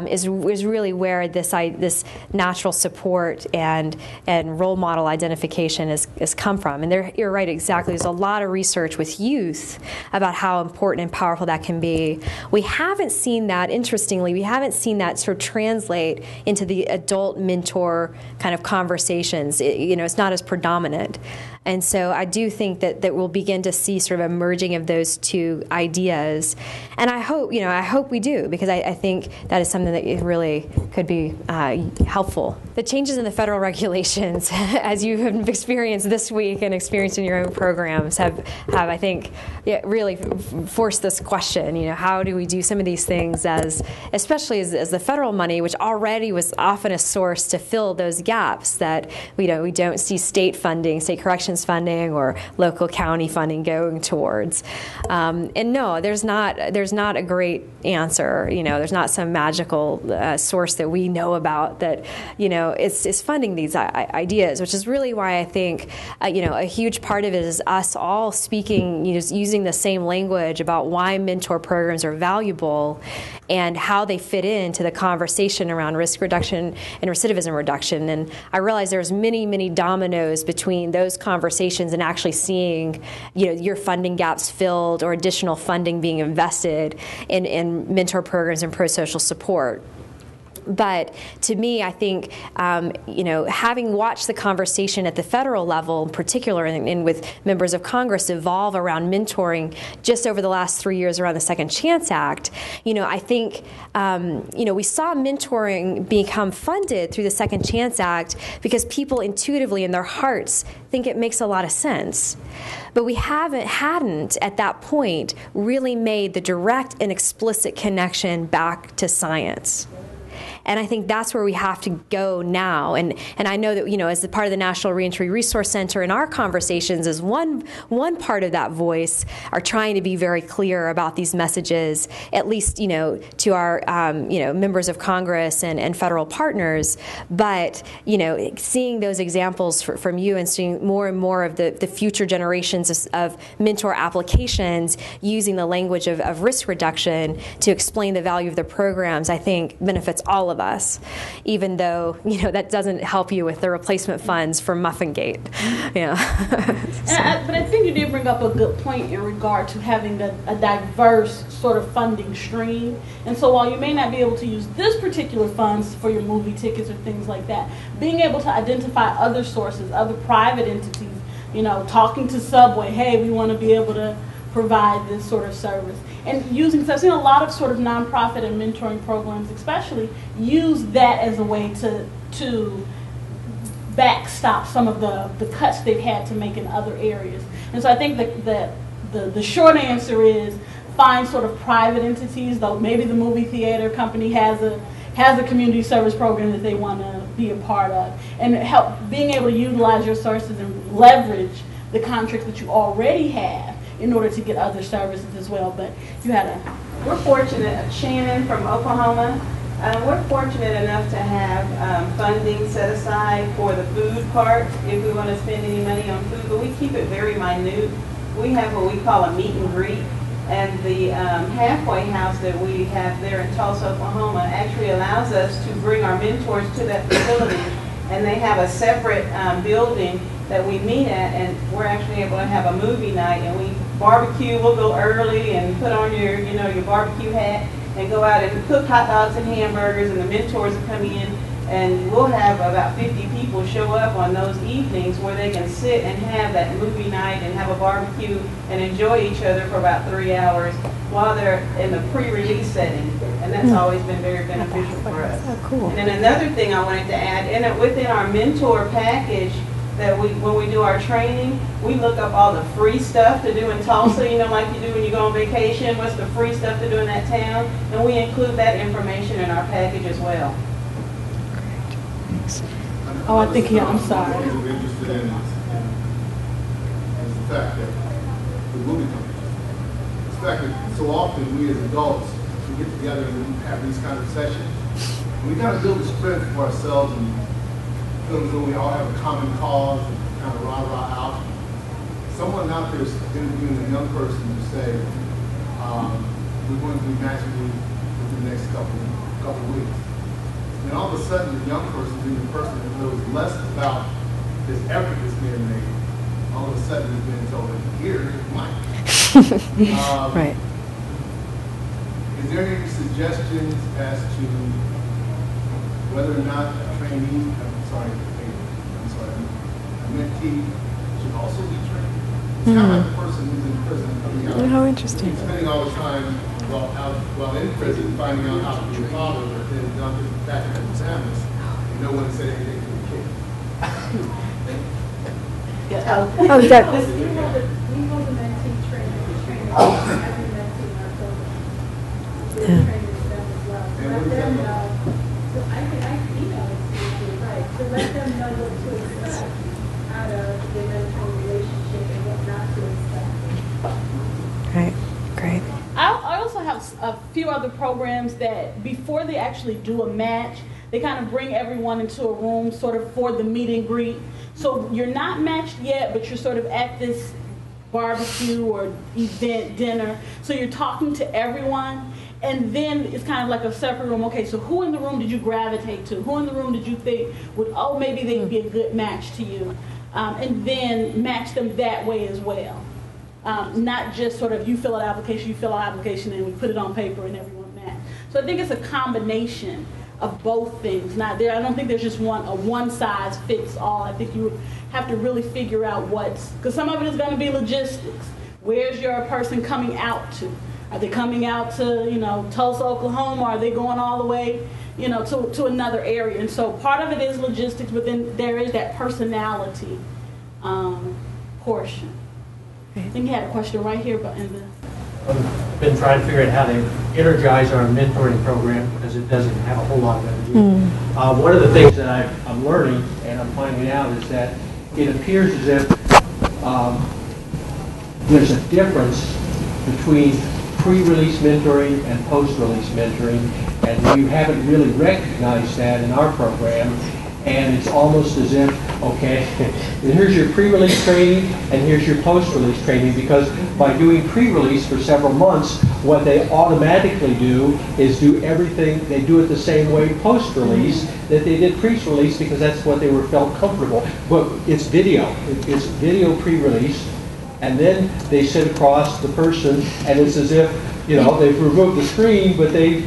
is really where this natural support and role model identification has come from. And you're right, exactly. There's a lot of research with youth about how important and powerful that can be. We haven't seen that, interestingly, sort of translate into the adult mentor kind of conversations. It's not as predominant. And so I do think that we'll begin to see sort of a merging of those two ideas. And I hope we do, because I think that is something that really could be helpful. The changes in the federal regulations, as you have experienced this week and experienced in your own programs, have I think, really forced this question. How do we do some of these things, especially as the federal money, which already was often a source to fill those gaps that we don't see state corrections funding or local county funding going towards. And no, there's not a great answer. There's not some magical source that we know about that is funding these ideas, which is really why I think a huge part of it is us all speaking, using the same language about why mentor programs are valuable and how they fit into the conversation around risk reduction and recidivism reduction. And I realize there's many, many dominoes between those conversations and actually seeing, your funding gaps filled or additional funding being invested in mentor programs and pro-social support. But to me, I think, having watched the conversation at the federal level in particular and with members of Congress evolve around mentoring just over the last 3 years around the Second Chance Act, I think, we saw mentoring become funded through the Second Chance Act because people intuitively in their hearts think it makes a lot of sense. But we hadn't at that point really made the direct and explicit connection back to science. And I think that's where we have to go now. And I know that, as a part of the National Reentry Resource Center, in our conversations as one part of that voice, are trying to be very clear about these messages, at least, to our, members of Congress and federal partners. But, seeing those examples from you and seeing more and more of the future generations of mentor applications using the language of risk reduction to explain the value of the programs, I think benefits all of us, even though that doesn't help you with the replacement funds for Muffingate. But I think you did bring up a good point in regard to having a diverse sort of funding stream. And so while you may not be able to use this particular funds for your movie tickets or things like that, being able to identify other sources, other private entities, talking to Subway, hey, we want to be able to provide this sort of service. And because I've seen a lot of sort of nonprofit and mentoring programs especially use that as a way to backstop some of the cuts they've had to make in other areas. And so I think that the short answer is find sort of private entities, though maybe the movie theater company has a community service program that they want to be a part of, and help being able to utilize your sources and leverage the contracts that you already have in order to get other services as well. But you had We're fortunate, Shannon from Oklahoma, we're fortunate enough to have funding set aside for the food part if we want to spend any money on food, but we keep it very minute. We have what we call a meet and greet, and the halfway house that we have there in Tulsa, Oklahoma actually allows us to bring our mentors to that facility and they have a separate building that we meet at, and we're actually able to have a movie night, and we barbecue. We'll go early and put on your, your barbecue hat and go out and cook hot dogs and hamburgers, and the mentors will come in, and we'll have about 50 people show up on those evenings where they can sit and have that movie night and have a barbecue and enjoy each other for about 3 hours while they're in the pre-release setting, and that's always been very beneficial for us. Oh, cool. And then another thing I wanted to add, within our mentor package, that when we do our training, we look up all the free stuff to do in Tulsa, like you do when you go on vacation. What's the free stuff to do in that town? And we include that information in our package as well. Oh, I think, I'm sorry. What we're interested in is the fact that the movie companies, the fact that so often we as adults, we get together and we have these kind of sessions, and we kind of build a strength for ourselves and feel as though we all have a common cause and kind of rah-rah out. Someone out there is interviewing a young person to say, we're going to be matching you within the next couple of weeks. And all of a sudden, the young person, being the person that knows less about this effort that's being made, all of a sudden is being told, here's Mike. Right. Is there any suggestions as to whether or not a trainee, a mentee should also be trained? It's kind of like the person who's in prison coming out. How interesting. Spending all the time while in prison, finding out how to be a father, but then dumping back at the families, and no one said anything to the kid. Oh, that. We hold a mentee training every mentee in our program. We're training them as well. So let them know. So I can email it to you, right? So let them know what to expect out of the mentor relationship and what not to expect. Right. Great. I also have a few other programs that before they actually do a match, they kind of bring everyone into a room sort of for the meet and greet. So you're not matched yet, but you're sort of at this barbecue or event, dinner. So you're talking to everyone, and then it's kind of like a separate room. Okay, so who in the room did you gravitate to? Who in the room did you think would, maybe they'd be a good match to you? And then match them that way as well. Not just sort of you fill out application, and we put it on paper and everyone match. So I think it's a combination of both things. I don't think there's just a one size fits all. I think you would have to really figure out because some of it is going to be logistics. Where's your person coming out to? Are they coming out to, Tulsa, Oklahoma? Are they going all the way, to another area? And so part of it is logistics, but then there is that personality portion. I think you had a question right here, but in the. I've been trying to figure out how to energize our mentoring program because it doesn't have a whole lot of energy. One of the things that I'm learning and I'm finding out is that it appears as if there's a difference between pre-release mentoring and post-release mentoring, and we haven't really recognized that in our program. And it's almost as if, okay, here's your pre-release training and here's your post-release training, because by doing pre-release for several months, what they automatically do is do everything, they do it the same way post-release that they did pre-release, because that's what they were felt comfortable. But it's video. It's video pre-release, and then they sit across the person, and it's as if, they've removed the screen, but they,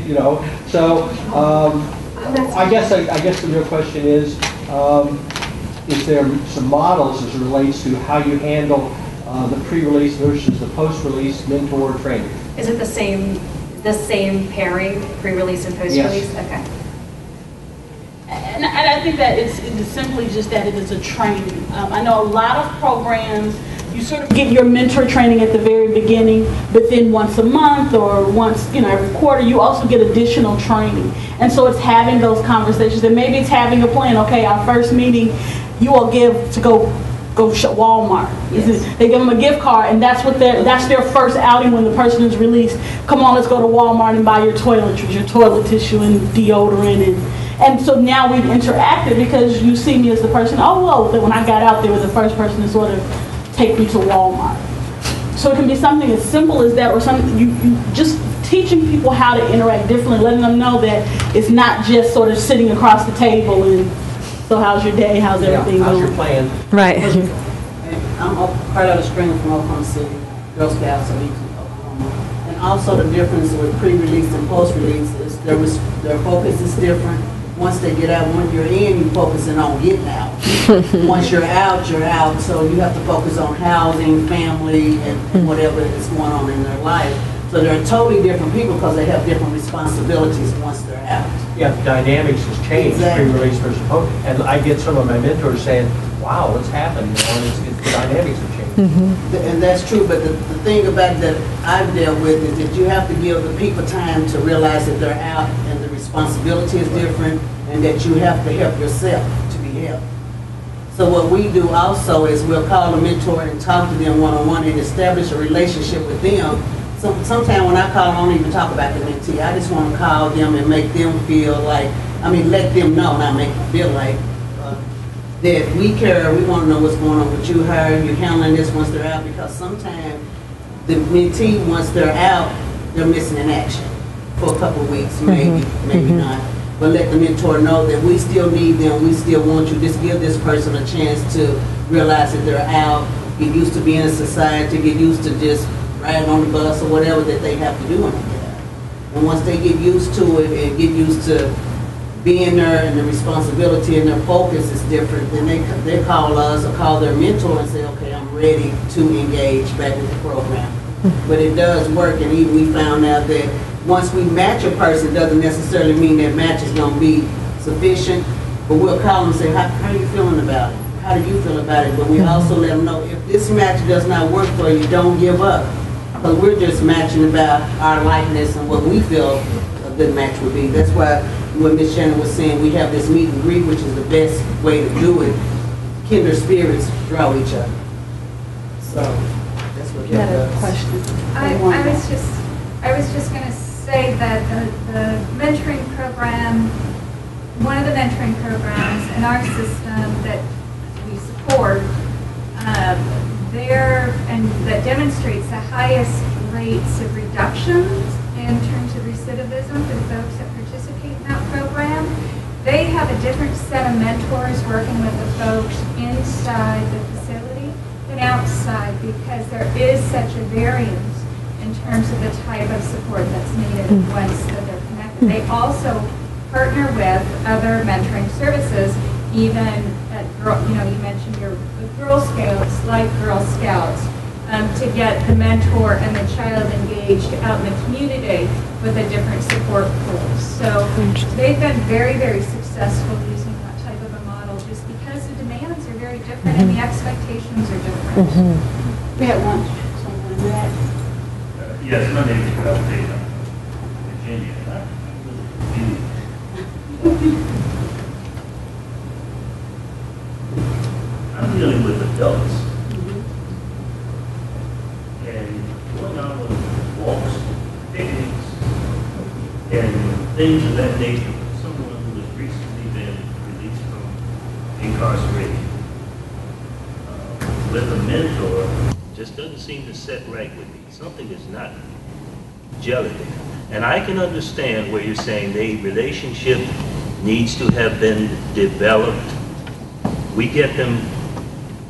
so, I guess the real question is there some models as it relates to how you handle the pre-release versus the post-release mentor training? Is it the same same pairing, pre-release and post-release? Yes. Okay. And I think that it's simply just that it is a training. I know a lot of programs, you sort of get your mentor training at the very beginning, but then once a month or once, every quarter, you also get additional training. And so it's having those conversations, and maybe it's having a plan. Okay, our first meeting, you all give to go Walmart. Yes. They give them a gift card, and that's their first outing when the person is released. Come on, let's go to Walmart and buy your toiletries, your toilet tissue and deodorant, and so now we've interacted because you see me as the person. Oh, well, when I got out there, was the first person to sort of take me to Walmart. So it can be something as simple as that, or something you just teaching people how to interact differently, letting them know that it's not just sort of sitting across the table and So how's your day? How's everything How's going? your plan? Right. I'm Carlotta Stringer from Oklahoma City, Girl Scouts of Eastern Oklahoma. And also the difference with pre-release and post-release is their focus is different. Once they get out, when you're in, you're focusing on getting out. Once you're out, you're out. So you have to focus on housing, family, and whatever is going on in their life. So they're totally different people because they have different responsibilities once they're out. Yeah, the dynamics has changed, Exactly. pre-release versus post. And I get some of my mentors saying, wow, what's happened? You know, and the dynamics have changed. And that's true, but the thing about that I've dealt with is that you have to give the people time to realize that they're out and the responsibility is different and that you have to help yourself to be helped. So what we do also is we'll call a mentor and talk to them one-on-one and establish a relationship with them. So sometimes when I call, I don't even talk about the mentee. I just want to call them and make them feel like, let them know, not make them feel like that we care, we want to know what's going on with you, how you're handling this once they're out, because sometimes the mentee, once they're out, they're missing in action for a couple of weeks, maybe not. But let the mentor know that we still need them, we still want you. Just give this person a chance to realize that they're out, get used to being in society, get used to just riding on the bus or whatever that they have to do when they get out. And once they get used to it and get used to being there and the responsibility and their focus is different, then they call us or call their mentor and say, okay, I'm ready to engage back with the program. But it does work, and even we found out that once we match a person, doesn't necessarily mean that match is going to be sufficient, but we'll call them and say, how are you feeling about it? How do you feel about it? But we also let them know if this match does not work for you, don't give up. Because we're just matching about our likeness and what we feel a good match would be. That's why what Ms. Shannon was saying, we have this meet and greet, which is the best way to do it. Kindred spirits draw each other. So that's what that does. Question. I was just going to say that the mentoring program, one of the mentoring programs in our system that we support, that demonstrates the highest rates of reductions in terms of recidivism for the folks that participate in that program. They have a different set of mentors working with the folks inside the facility than outside, because there is such a variance in terms of the type of support that's needed once that they're connected. They also partner with other mentoring services, even at, you mentioned your Girl Scouts, like Girl Scouts, to get the mentor and the child engaged out in the community with a different support pool. So they've been very, very successful using that type of a model, just because the demands are very different and the expectations are different. We had one. Someone in that. Yes, my name is Abdullah, Virginia. I'm dealing with adults. And going on with walks, picnics, and things of that nature with someone who has recently been released from incarceration. With a mentor, just doesn't seem to set right with me. Something is not gelling there. And I can understand where you're saying the relationship needs to have been developed. We get them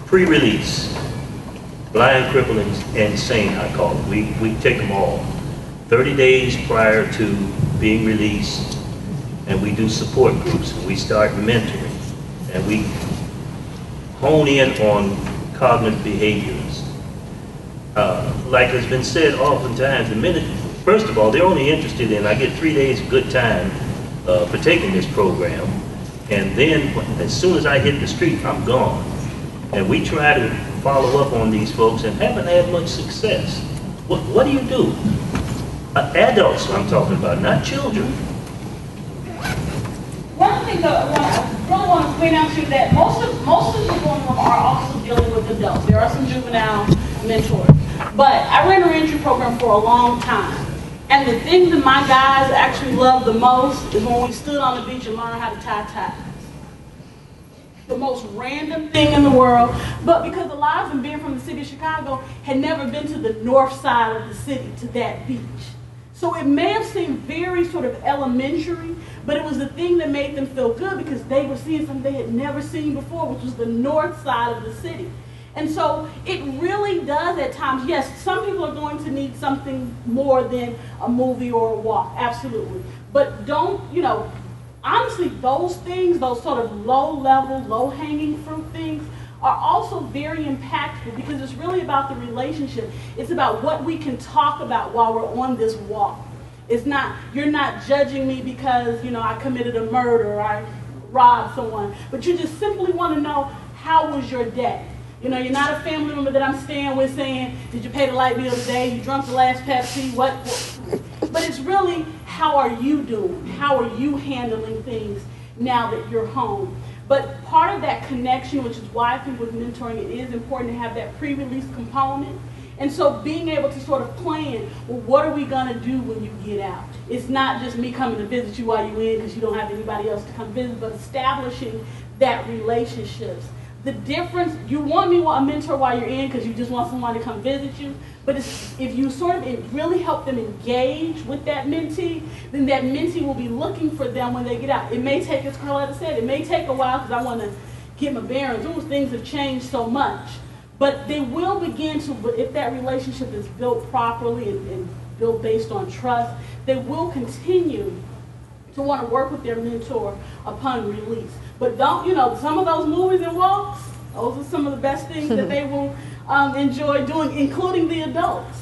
pre-release, blind, crippled, and insane, I call it. We take them all 30 days prior to being released, and we do support groups. We start mentoring, and we hone in on cognitive behaviors. Like has been said oftentimes, first of all, they're only interested in, I get 3 days of good time for taking this program, and then as soon as I hit the street, I'm gone. And we try to follow up on these folks and haven't had much success. What do you do? Adults I'm talking about, not children. One of the things I really want to point out to you that most of the people in the room are also dealing with adults. There are some juvenile mentors. But I ran a reentry program for a long time. And the thing that my guys actually loved the most is when we stood on the beach and learned how to tie ties. The most random thing in the world. But because a lot of them, being from the city of Chicago, had never been to the north side of the city, to that beach. So it may have seemed very sort of elementary, but it was the thing that made them feel good because they were seeing something they had never seen before, which was the north side of the city. And so it really does at times, yes, some people are going to need something more than a movie or a walk, absolutely. But don't, honestly, those things, those sort of low-level, low-hanging fruit things, are also very impactful because it's really about the relationship. It's about what we can talk about while we're on this walk. It's not, you're not judging me because, I committed a murder or I robbed someone, but you just simply want to know, how was your day? You're not a family member that I'm staying with saying, did you pay the light bill today? You drunk the last Pepsi? What? But it's really, how are you doing? How are you handling things now that you're home? But part of that connection, which is why I think with mentoring, it is important to have that pre-release component. And so being able to sort of plan, well, what are we going to do when you get out? It's not just me coming to visit you while you're in because you don't have anybody else to come visit, but establishing that relationships. The difference, you want me a mentor while you're in because you just want someone to come visit you, but if you sort of really help them engage with that mentee, then that mentee will be looking for them when they get out. It may take, as Carletta said, it may take a while because I want to get my bearings. Ooh, things have changed so much. But they will begin to, if that relationship is built properly and built based on trust, they will continue to want to work with their mentor upon release. But don't, some of those movies and walks, those are some of the best things that they will enjoy doing, including the adults.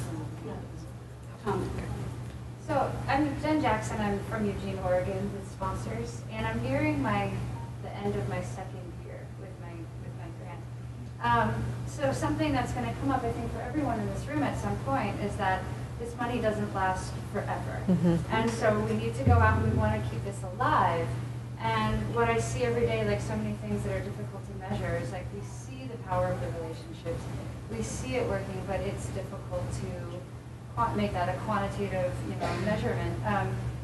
So I'm Jen Jackson. I'm from Eugene, Oregon, with sponsors, and I'm nearing the end of my second year with my grant. So something that's going to come up, I think, for everyone in this room at some point is that this money doesn't last forever. And so we need to go out and we want to keep this alive. And what I see every day, like so many things that are difficult to measure, is like we see the power of the relationships. We see it working, but it's difficult to make that a quantitative, measurement.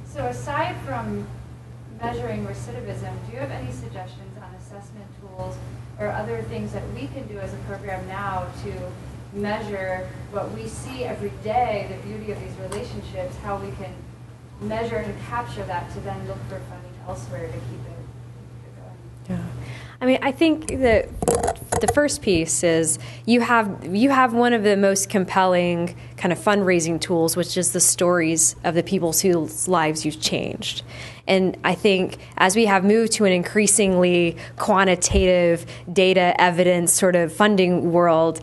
So aside from measuring recidivism, do you have any suggestions on assessment tools or other things that we can do as a program now to measure what we see every day, the beauty of these relationships, how we can measure and capture that to then look for funding elsewhere to keep it going? Yeah. I mean, I think that the first piece is you have one of the most compelling kind of fundraising tools, which is the stories of the people whose lives you've changed. And I think as we have moved to an increasingly quantitative data evidence sort of funding world,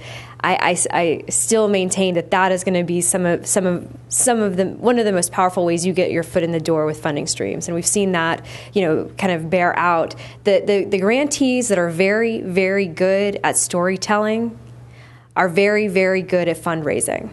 I still maintain that is going to be one of the most powerful ways you get your foot in the door with funding streams, and we've seen that kind of bear out. The grantees that are very, very good at storytelling are very, very good at fundraising.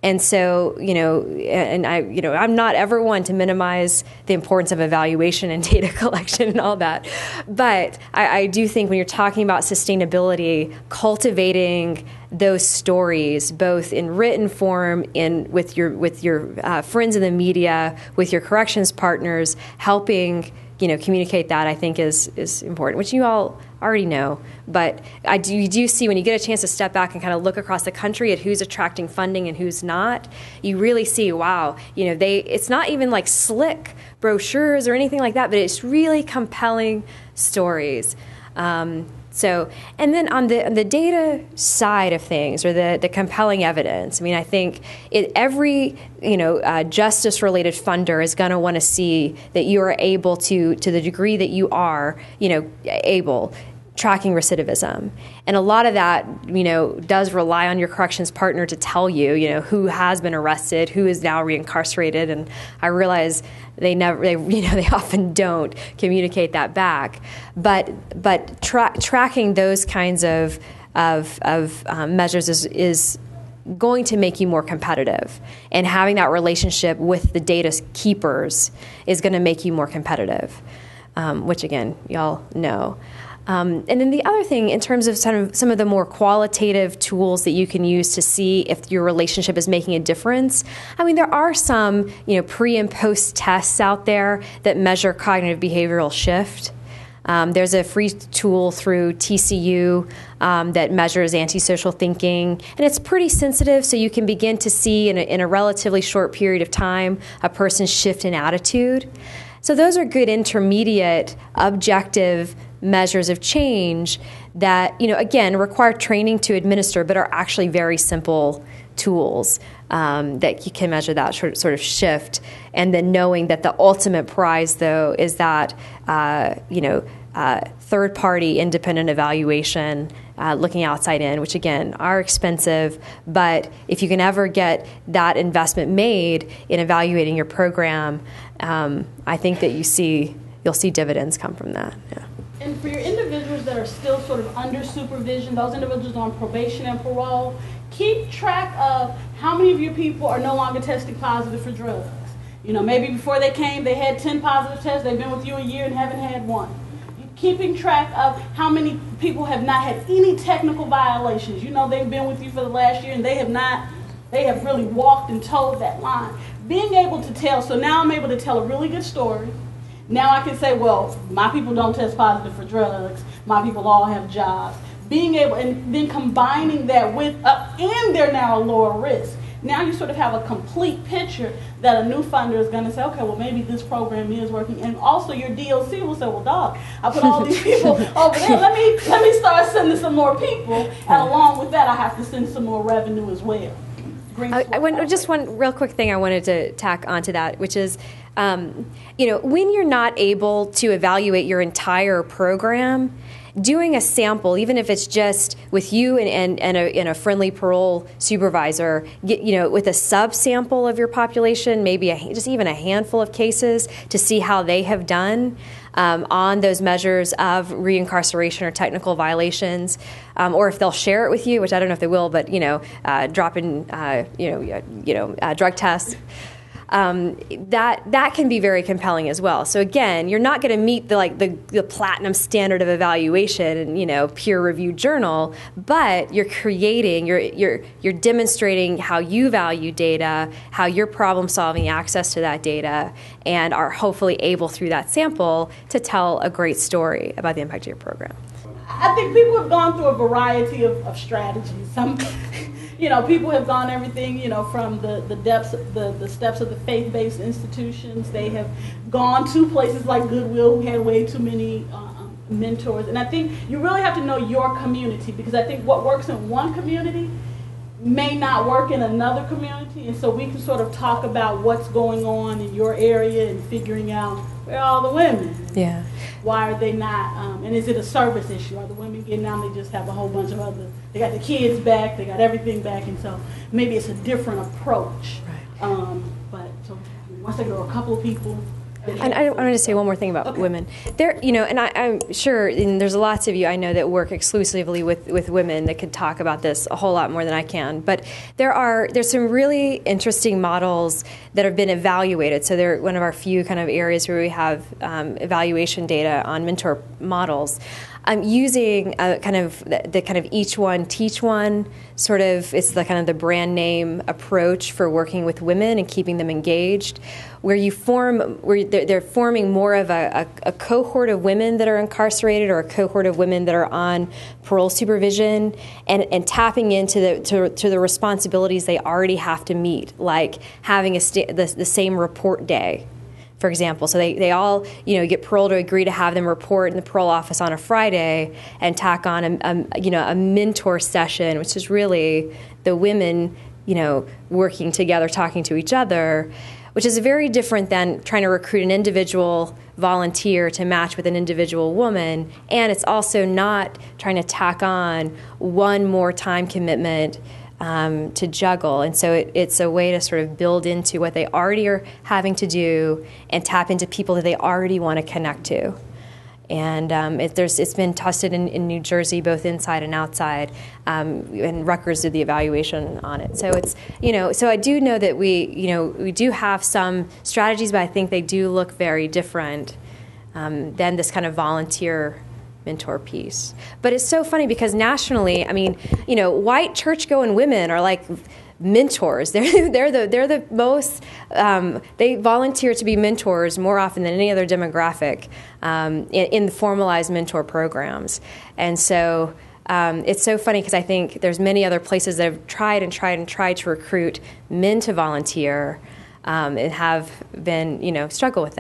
And so, I'm not ever one to minimize the importance of evaluation and data collection and all that. But I do think when you're talking about sustainability, cultivating those stories, both in written form, with your friends in the media, with your corrections partners, helping communicate that, I think is important, which you all already know. But you do see when you get a chance to step back and kind of look across the country at who's attracting funding and who's not, you really see, wow, it's not even like slick brochures or anything like that, but it's really compelling stories. And then on the data side of things, or the compelling evidence, I mean, I think every justice-related funder is going to want to see that you are able to the degree that you are, able, tracking recidivism. And a lot of that, does rely on your corrections partner to tell you, who has been arrested, who is now reincarcerated. And I realize they often don't communicate that back. But tracking those kinds of measures is going to make you more competitive. And having that relationship with the data keepers is going to make you more competitive, which again, y'all know. And then the other thing, in terms of some of the more qualitative tools that you can use to see if your relationship is making a difference, I mean, there are some, pre and post tests out there that measure cognitive behavioral shift. There's a free tool through TCU that measures antisocial thinking, and it's pretty sensitive, so you can begin to see in a relatively short period of time a person's shift in attitude. So those are good intermediate, objective measures of change that, again, require training to administer, but are actually very simple tools that you can measure that sort of shift. And then knowing that the ultimate prize, though, is that, third-party independent evaluation, looking outside in, which, again, are expensive. But if you can ever get that investment made in evaluating your program, I think that you'll see dividends come from that. Yeah. And for your individuals that are still sort of under supervision, those individuals on probation and parole, keep track of how many of your people are no longer testing positive for drugs. Maybe before they came, they had 10 positive tests. They've been with you a year and haven't had one. Keeping track of how many people have not had any technical violations. They've been with you for the last year and they have really walked and toed that line. Being able to tell, so now I'm able to tell a really good story. Now I can say, well, my people don't test positive for drugs. My people all have jobs. Being able, and then combining that with, and they're now a lower risk. Now you sort of have a complete picture that a new funder is going to say, okay, well, maybe this program is working. And also your DLC will say, well, dog, I put all these people over there. Let me start sending some more people. And along with that, I have to send some more revenue as well. Just one real quick thing I wanted to tack onto that, which is, when you're not able to evaluate your entire program, doing a sample, even if it's just with you and a friendly parole supervisor, with a subsample of your population, maybe just even a handful of cases to see how they have done on those measures of reincarceration or technical violations, or if they'll share it with you, which I don't know if they will, but drop in drug tests. That can be very compelling as well. So again, you're not going to meet the platinum standard of evaluation and peer-reviewed journal, but you're creating, you're demonstrating how you value data, how you're problem-solving access to that data, and are hopefully able through that sample to tell a great story about the impact of your program. I think people have gone through a variety of strategies. People have gone everything, from the steps of the faith-based institutions. They have gone to places like Goodwill, who had way too many mentors. And I think you really have to know your community, because I think what works in one community may not work in another community. And so we can sort of talk about what's going on in your area and figuring out where are all the women. Yeah. Why are they not? And is it a service issue? Are the women getting out and they just have a whole bunch of other, they got the kids back, they got everything back, and so maybe it's a different approach. Right. But so once there are a couple of people. And I wanted to say one more thing about women. There, and I'm sure, and there's lots of you I know that work exclusively with women that could talk about this a whole lot more than I can. But there's some really interesting models that have been evaluated. So they're one of our few kind of areas where we have evaluation data on mentor models. Using kind of the kind of each one teach one sort of, it's the kind of the brand name approach for working with women and keeping them engaged, where they're forming more of a cohort of women that are incarcerated or a cohort of women that are on parole supervision, and tapping into the responsibilities they already have to meet, like having the same report day, for example. So they all, get parole to agree to have them report in the parole office on a Friday and tack on a mentor session, which is really the women, working together, talking to each other, which is very different than trying to recruit an individual volunteer to match with an individual woman. And it's also not trying to tack on one more time commitment to juggle. And so it's a way to sort of build into what they already are having to do and tap into people that they already want to connect to. And it's been tested in New Jersey, both inside and outside, and Rutgers did the evaluation on it. So it's, so I do know that we do have some strategies, but I think they do look very different than this kind of volunteer mentor piece. But it's so funny because nationally, white church-going women are like mentors. They're the most, they volunteer to be mentors more often than any other demographic in the formalized mentor programs. And so it's so funny because I think there's many other places that have tried to recruit men to volunteer and have been, struggle with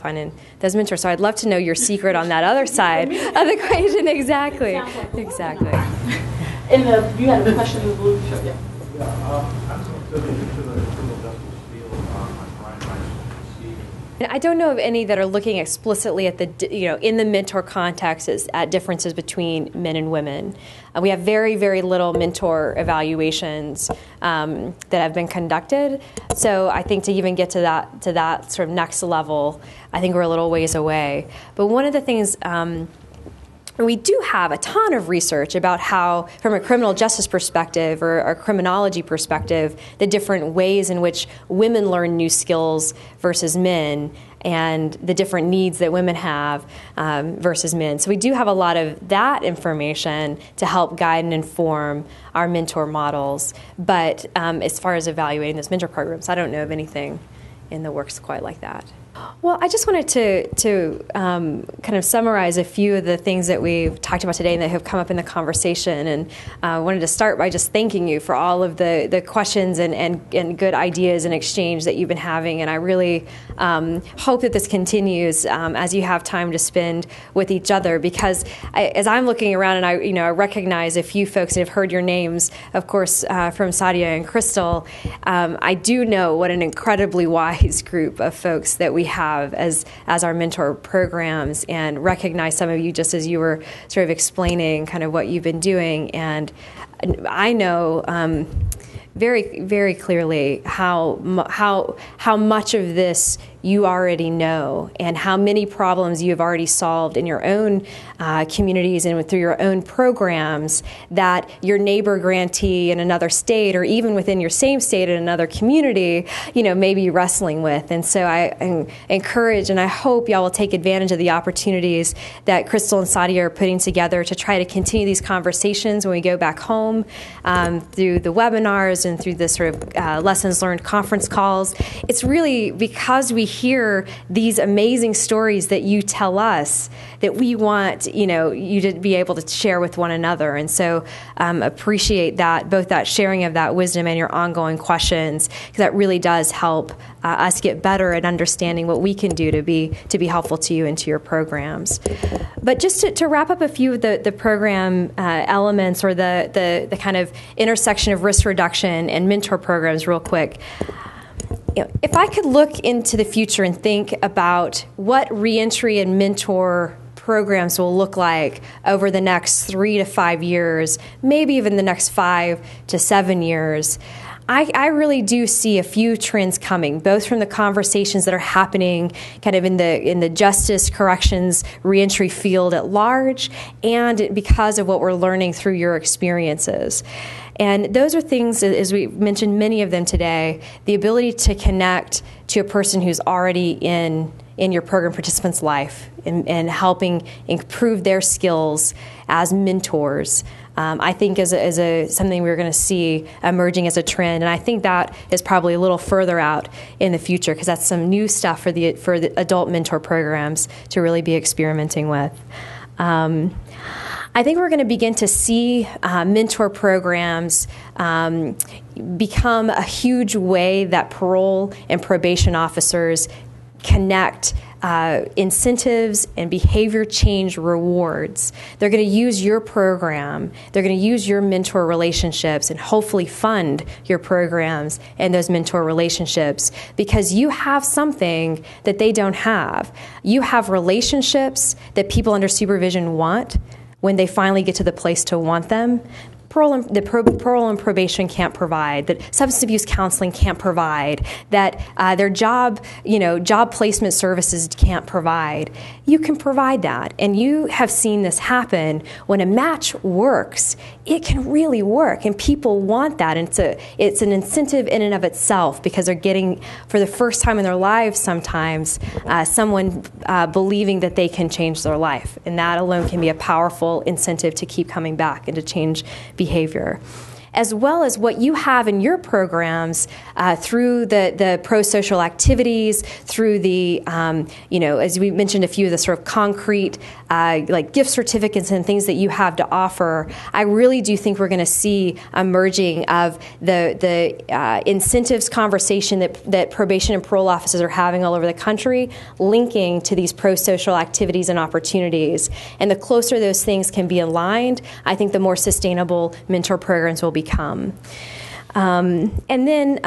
finding those mentors. So I'd love to know your secret on that other side of the equation. Exactly. Exactly. You had a question in the blue shirt. Yeah. I'm still into the criminal justice field. I'm trying to see. I don't know of any that are looking explicitly at in the mentor context at differences between men and women. We have very, very little mentor evaluations that have been conducted. So I think to even get to that sort of next level, I think we're a little ways away. But one of the things we do have a ton of research about how, from a criminal justice perspective or a criminology perspective, the different ways in which women learn new skills versus men, and the different needs that women have versus men. So we do have a lot of that information to help guide and inform our mentor models. But as far as evaluating those mentor programs, I don't know of anything in the works quite like that. Well, I just wanted to kind of summarize a few of the things that we've talked about today and that have come up in the conversation. And I wanted to start by just thanking you for all of the questions and good ideas and exchange that you've been having. And I really hope that this continues as you have time to spend with each other. Because as I'm looking around and I recognize a few folks that have heard your names, of course, from Saudia and Crystal, I do know what an incredibly wise group of folks that we have as our mentor programs, and recognize some of you just as you were sort of explaining kind of what you've been doing. And I know very, very clearly how much of this you already know, and how many problems you have already solved in your own communities and through your own programs that your neighbor grantee in another state, or even within your same state in another community, may be wrestling with. And so I encourage and I hope y'all will take advantage of the opportunities that Crystal and Saudia are putting together to try to continue these conversations when we go back home through the webinars and through the sort of lessons learned conference calls. It's really because we hear these amazing stories that you tell us that we want you to be able to share with one another. And so appreciate that, both that sharing of that wisdom and your ongoing questions, because that really does help us get better at understanding what we can do to be helpful to you and to your programs. But just to wrap up a few of the program elements, or the kind of intersection of risk reduction and mentor programs real quick. If I could look into the future and think about what reentry and mentor programs will look like over the next 3 to 5 years, maybe even the next 5 to 7 years, I really do see a few trends coming, both from the conversations that are happening kind of in the justice, corrections, reentry field at large, and because of what we're learning through your experiences. And those are things, as we mentioned many of them today, the ability to connect to a person who's already in your program participant's life and helping improve their skills as mentors. I think is something we're going to see emerging as a trend, and I think that is probably a little further out in the future, because that's some new stuff for the adult mentor programs to really be experimenting with. I think we're going to begin to see mentor programs become a huge way that parole and probation officers connect incentives and behavior change rewards. They're going to use your program, they're going to use your mentor relationships, and hopefully fund your programs and those mentor relationships, because you have something that they don't have. You have relationships that people under supervision want when they finally get to the place to want them. Parole and probation can't provide, that substance abuse counseling can't provide, that their job placement services can't provide. You can provide that, and you have seen this happen. When a match works, it can really work, and people want that, and it's an incentive in and of itself, because they're getting, for the first time in their lives sometimes, someone believing that they can change their life, and that alone can be a powerful incentive to keep coming back and to change behavior. as well as what you have in your programs through the Prosocial Activities, through the, as we mentioned, a few of the sort of concrete like gift certificates and things that you have to offer. I really do think we're going to see a merging of the incentives conversation that probation and parole officers are having all over the country, linking to these prosocial activities and opportunities. And the closer those things can be aligned, I think the more sustainable mentor programs will become. And then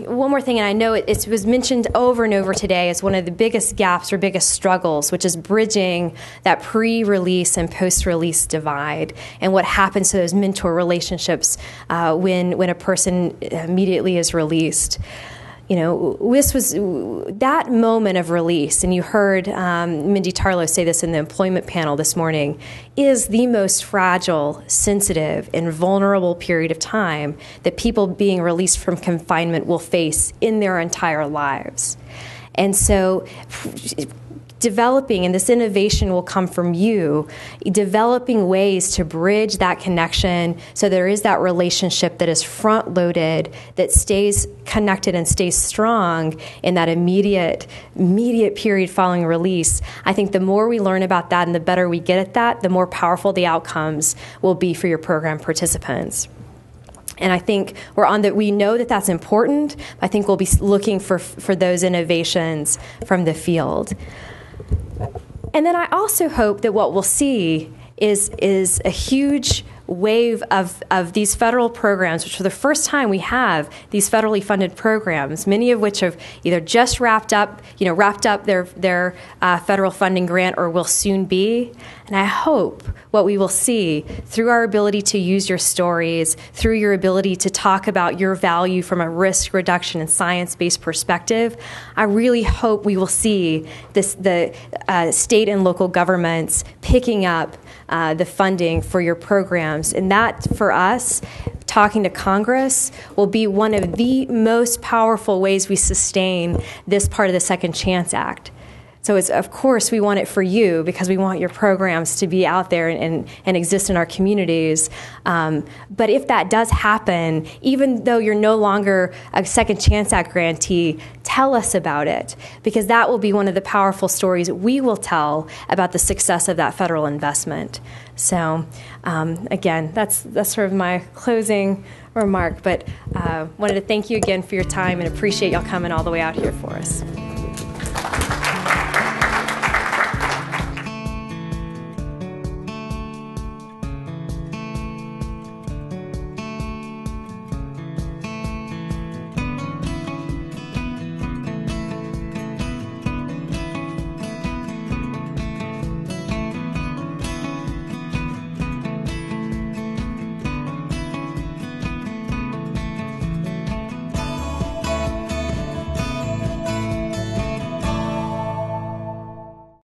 one more thing, and I know it was mentioned over and over today as one of the biggest gaps or biggest struggles, which is bridging that pre-release and post-release divide, and what happens to those mentor relationships when a person immediately is released. This was that moment of release, and you heard Mindy Tarlow say this in the employment panel this morning, is the most fragile, sensitive, and vulnerable period of time that people being released from confinement will face in their entire lives. And so developing, and this innovation will come from you, developing ways to bridge that connection so there is that relationship that is front-loaded, that stays connected and stays strong in that immediate period following release. I think the more we learn about that and the better we get at that, the more powerful the outcomes will be for your program participants. And I think we know that that's important. I think we'll be looking for those innovations from the field. And then I also hope that what we'll see is a huge wave of these federal programs, which for the first time we have these federally funded programs, many of which have either just wrapped up their federal funding grant or will soon be. And I hope what we will see through our ability to use your stories, through your ability to talk about your value from a risk reduction and science-based perspective, I really hope we will see the state and local governments picking up the funding for your programs. And that, for us, talking to Congress, will be one of the most powerful ways we sustain this part of the Second Chance Act. So of course we want it for you because we want your programs to be out there and exist in our communities. But if that does happen, even though you're no longer a Second Chance Act grantee, tell us about it, because that will be one of the powerful stories we will tell about the success of that federal investment. So again, that's sort of my closing remark, but wanted to thank you again for your time and appreciate y'all coming all the way out here for us.